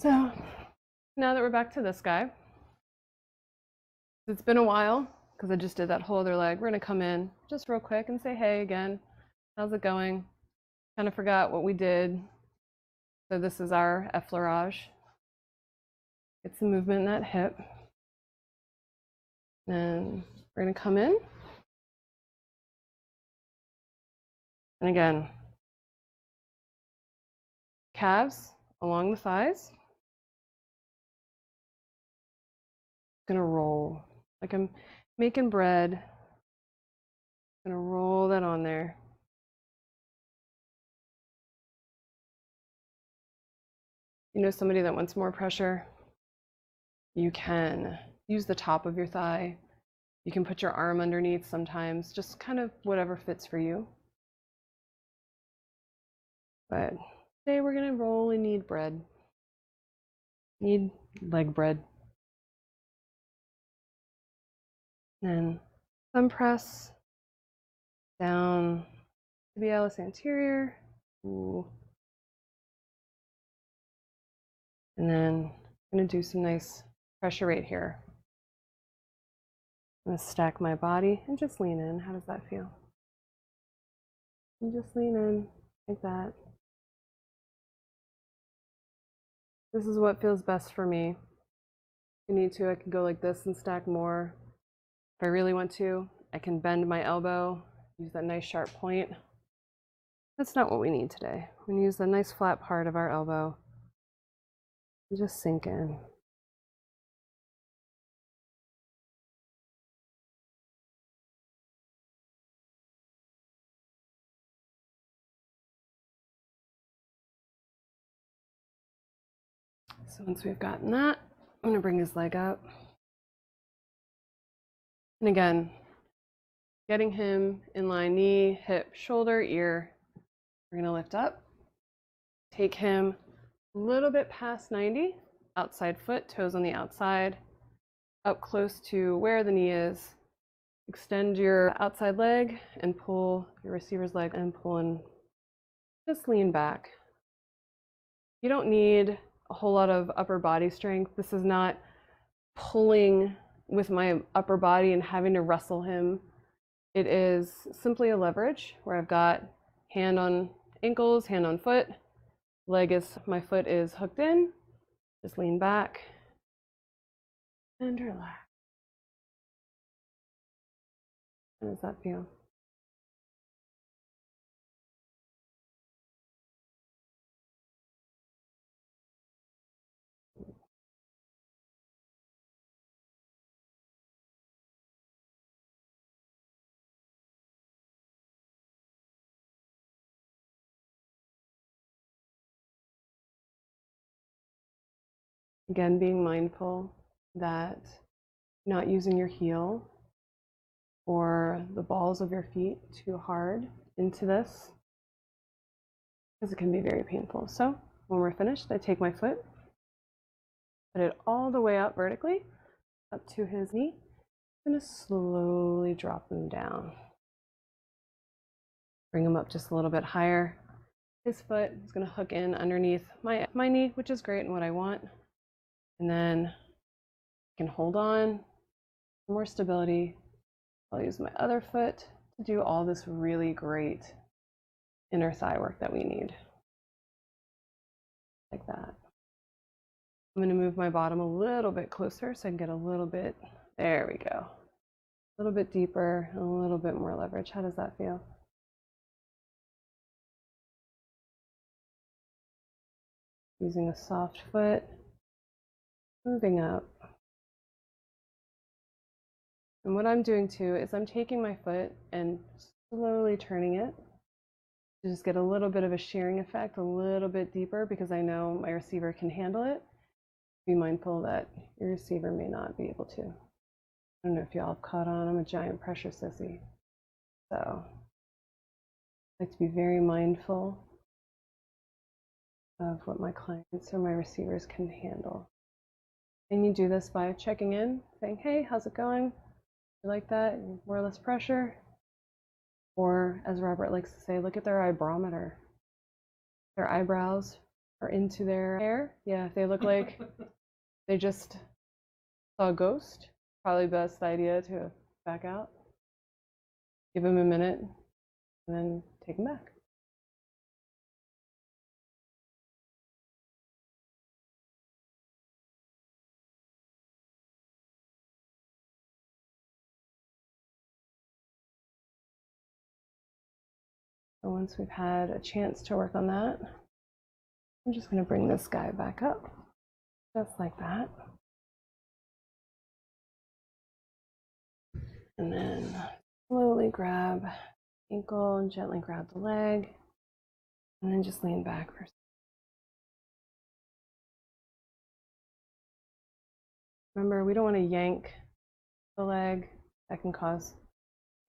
So now that we're back to this guy, it's been a while because I just did that whole other leg. We're gonna come in just real quick and say hey again. How's it going? Kind of forgot what we did. So this is our effleurage. Get some movement in that hip. And we're gonna come in. And again, calves along the thighs. Gonna roll like I'm making bread. Gonna roll that on there. You know, somebody that wants more pressure, you can use the top of your thigh. You can put your arm underneath sometimes, just kind of whatever fits for you. But today we're gonna roll and knead bread. Knead leg bread. Then thumb press down tibialis anterior. Ooh. And then I'm gonna do some nice pressure right here. I'm gonna stack my body and just lean in. How does that feel? And just lean in like that. This is what feels best for me. If you need to, I can go like this and stack more. If I really want to, I can bend my elbow, use that nice sharp point. That's not what we need today. We're gonna use the nice flat part of our elbow and just sink in. So once we've gotten that, I'm gonna bring his leg up. And again, getting him in line, knee, hip, shoulder, ear. We're gonna lift up, take him a little bit past 90, outside foot, toes on the outside, up close to where the knee is. Extend your outside leg and pull your receiver's leg and pull and just lean back. You don't need a whole lot of upper body strength. This is not pulling with my upper body and having to wrestle him. It is simply a leverage where I've got hand on ankles, hand on foot, my foot is hooked in. Just lean back and relax. How does that feel? Again, being mindful that not using your heel or the balls of your feet too hard into this, because it can be very painful. So when we're finished, I take my foot, put it all the way up vertically, up to his knee. I'm going to slowly drop him down. Bring him up just a little bit higher. His foot is going to hook in underneath my knee, which is great and what I want. And then I can hold on for more stability. I'll use my other foot to do all this really great inner thigh work that we need. Like that. I'm going to move my bottom a little bit closer so I can get a little bit, there we go. A little bit deeper and a little bit more leverage. How does that feel? Using a soft foot, moving up. And what I'm doing too is I'm taking my foot and slowly turning it to just get a little bit of a shearing effect, a little bit deeper, because I know my receiver can handle it. Be mindful that your receiver may not be able to. I don't know if y'all have caught on, I'm a giant pressure sissy. So I like to be very mindful of what my clients or my receivers can handle. And you do this by checking in, saying, hey, how's it going? You like that? More or less pressure? Or, as Robert likes to say, look at their eyebrometer. Their eyebrows are into their hair. Yeah, if they look like they just saw a ghost, probably best idea to back out. Give them a minute, and then take them back. So once we've had a chance to work on that, I'm just going to bring this guy back up, just like that. And then slowly grab ankle and gently grab the leg, and then just lean back for a second. Remember, we don't want to yank the leg. That can cause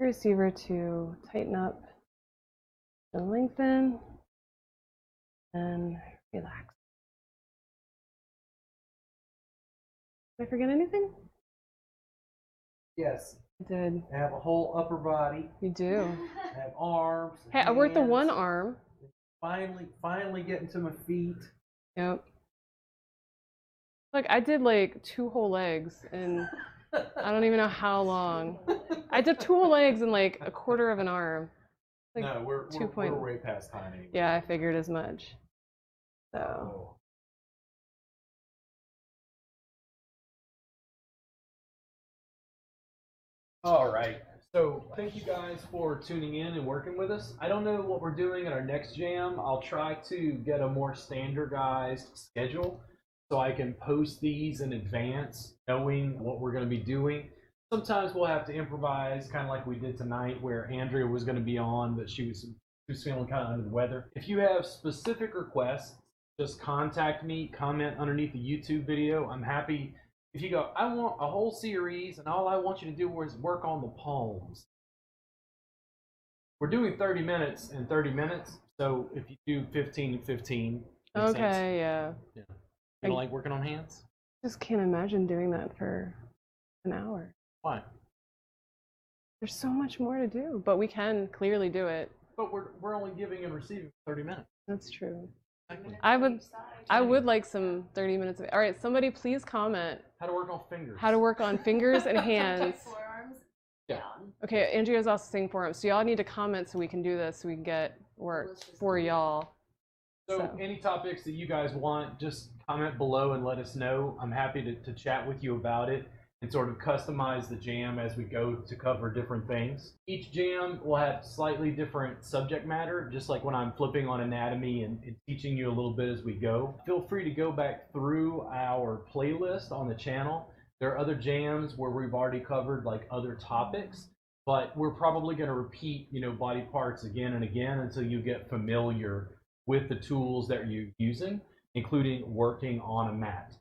the receiver to tighten up and lengthen. and relax. Did I forget anything? Yes. I did. I have a whole upper body. You do. I have arms. Hey, I worked the one hands. arm. Finally getting to my feet. Yep. Look, I did like 2 whole legs in I don't even know how long. I did 2 whole legs in like a quarter of an arm. Like No, we're 2 point. way past time anyway. Yeah, I figured as much. So. Oh. All right. So thank you guys for tuning in and working with us. I don't know what we're doing at our next jam. I'll try to get a more standardized schedule so I can post these in advance, knowing what we're going to be doing. Sometimes we'll have to improvise, kind of like we did tonight, where Andrea was going to be on, but she was feeling kind of under the weather. If you have specific requests, just contact me, comment underneath the YouTube video. I'm happy. If you go, I want a whole series, and all I want you to do is work on the palms. We're doing 30 minutes and 30 minutes, so if you do 15 and 15, makes Okay, sense. yeah. You don't like working on hands? Just can't imagine doing that for an hour. Why? There's so much more to do, but we can clearly do it. But we're only giving and receiving 30 minutes. That's true. Exactly. I would like some 30 minutes of it. All right, somebody please comment How to work on fingers. how to work on fingers and hands. Forearms Yeah. down. Okay, Andrea's also saying forearms. So y'all need to comment so we can do this, so we can get work for y'all. So any topics that you guys want, just comment below and let us know. I'm happy to chat with you about it and sort of customize the jam as we go to cover different things. Each jam will have slightly different subject matter, just like when I'm flipping on anatomy and teaching you a little bit as we go. Feel free to go back through our playlist on the channel. There are other jams where we've already covered like other topics, but we're probably going to repeat, body parts again and again until you get familiar with the tools that you're using, including working on a mat.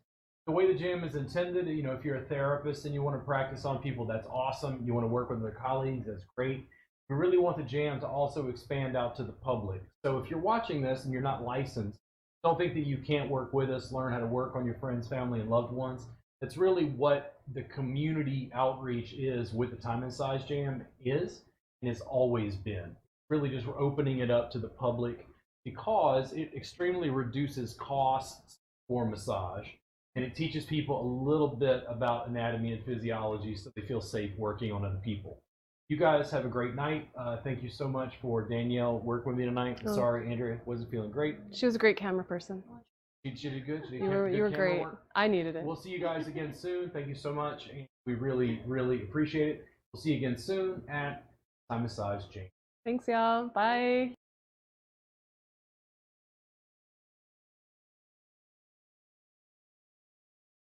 The way the jam is intended, if you're a therapist and you want to practice on people, that's awesome. You want to work with their colleagues, that's great. We really want the jam to also expand out to the public. So if you're watching this and you're not licensed, don't think that you can't work with us, learn how to work on your friends, family, and loved ones. That's really what the community outreach is with the Time and Size Jam is, and it's always been. Really just we're opening it up to the public because it extremely reduces costs for massage. And it teaches people a little bit about anatomy and physiology so they feel safe working on other people. You guys have a great night. Thank you so much for Danielle working with me tonight. Oh. Sorry, Andrea wasn't feeling great. She was a great camera person. She did good. She did You good were camera great. work. I needed it. We'll see you guys again soon. Thank you so much. We really, really appreciate it. We'll see you again soon at Time Massage Jam. Thanks, y'all. Bye.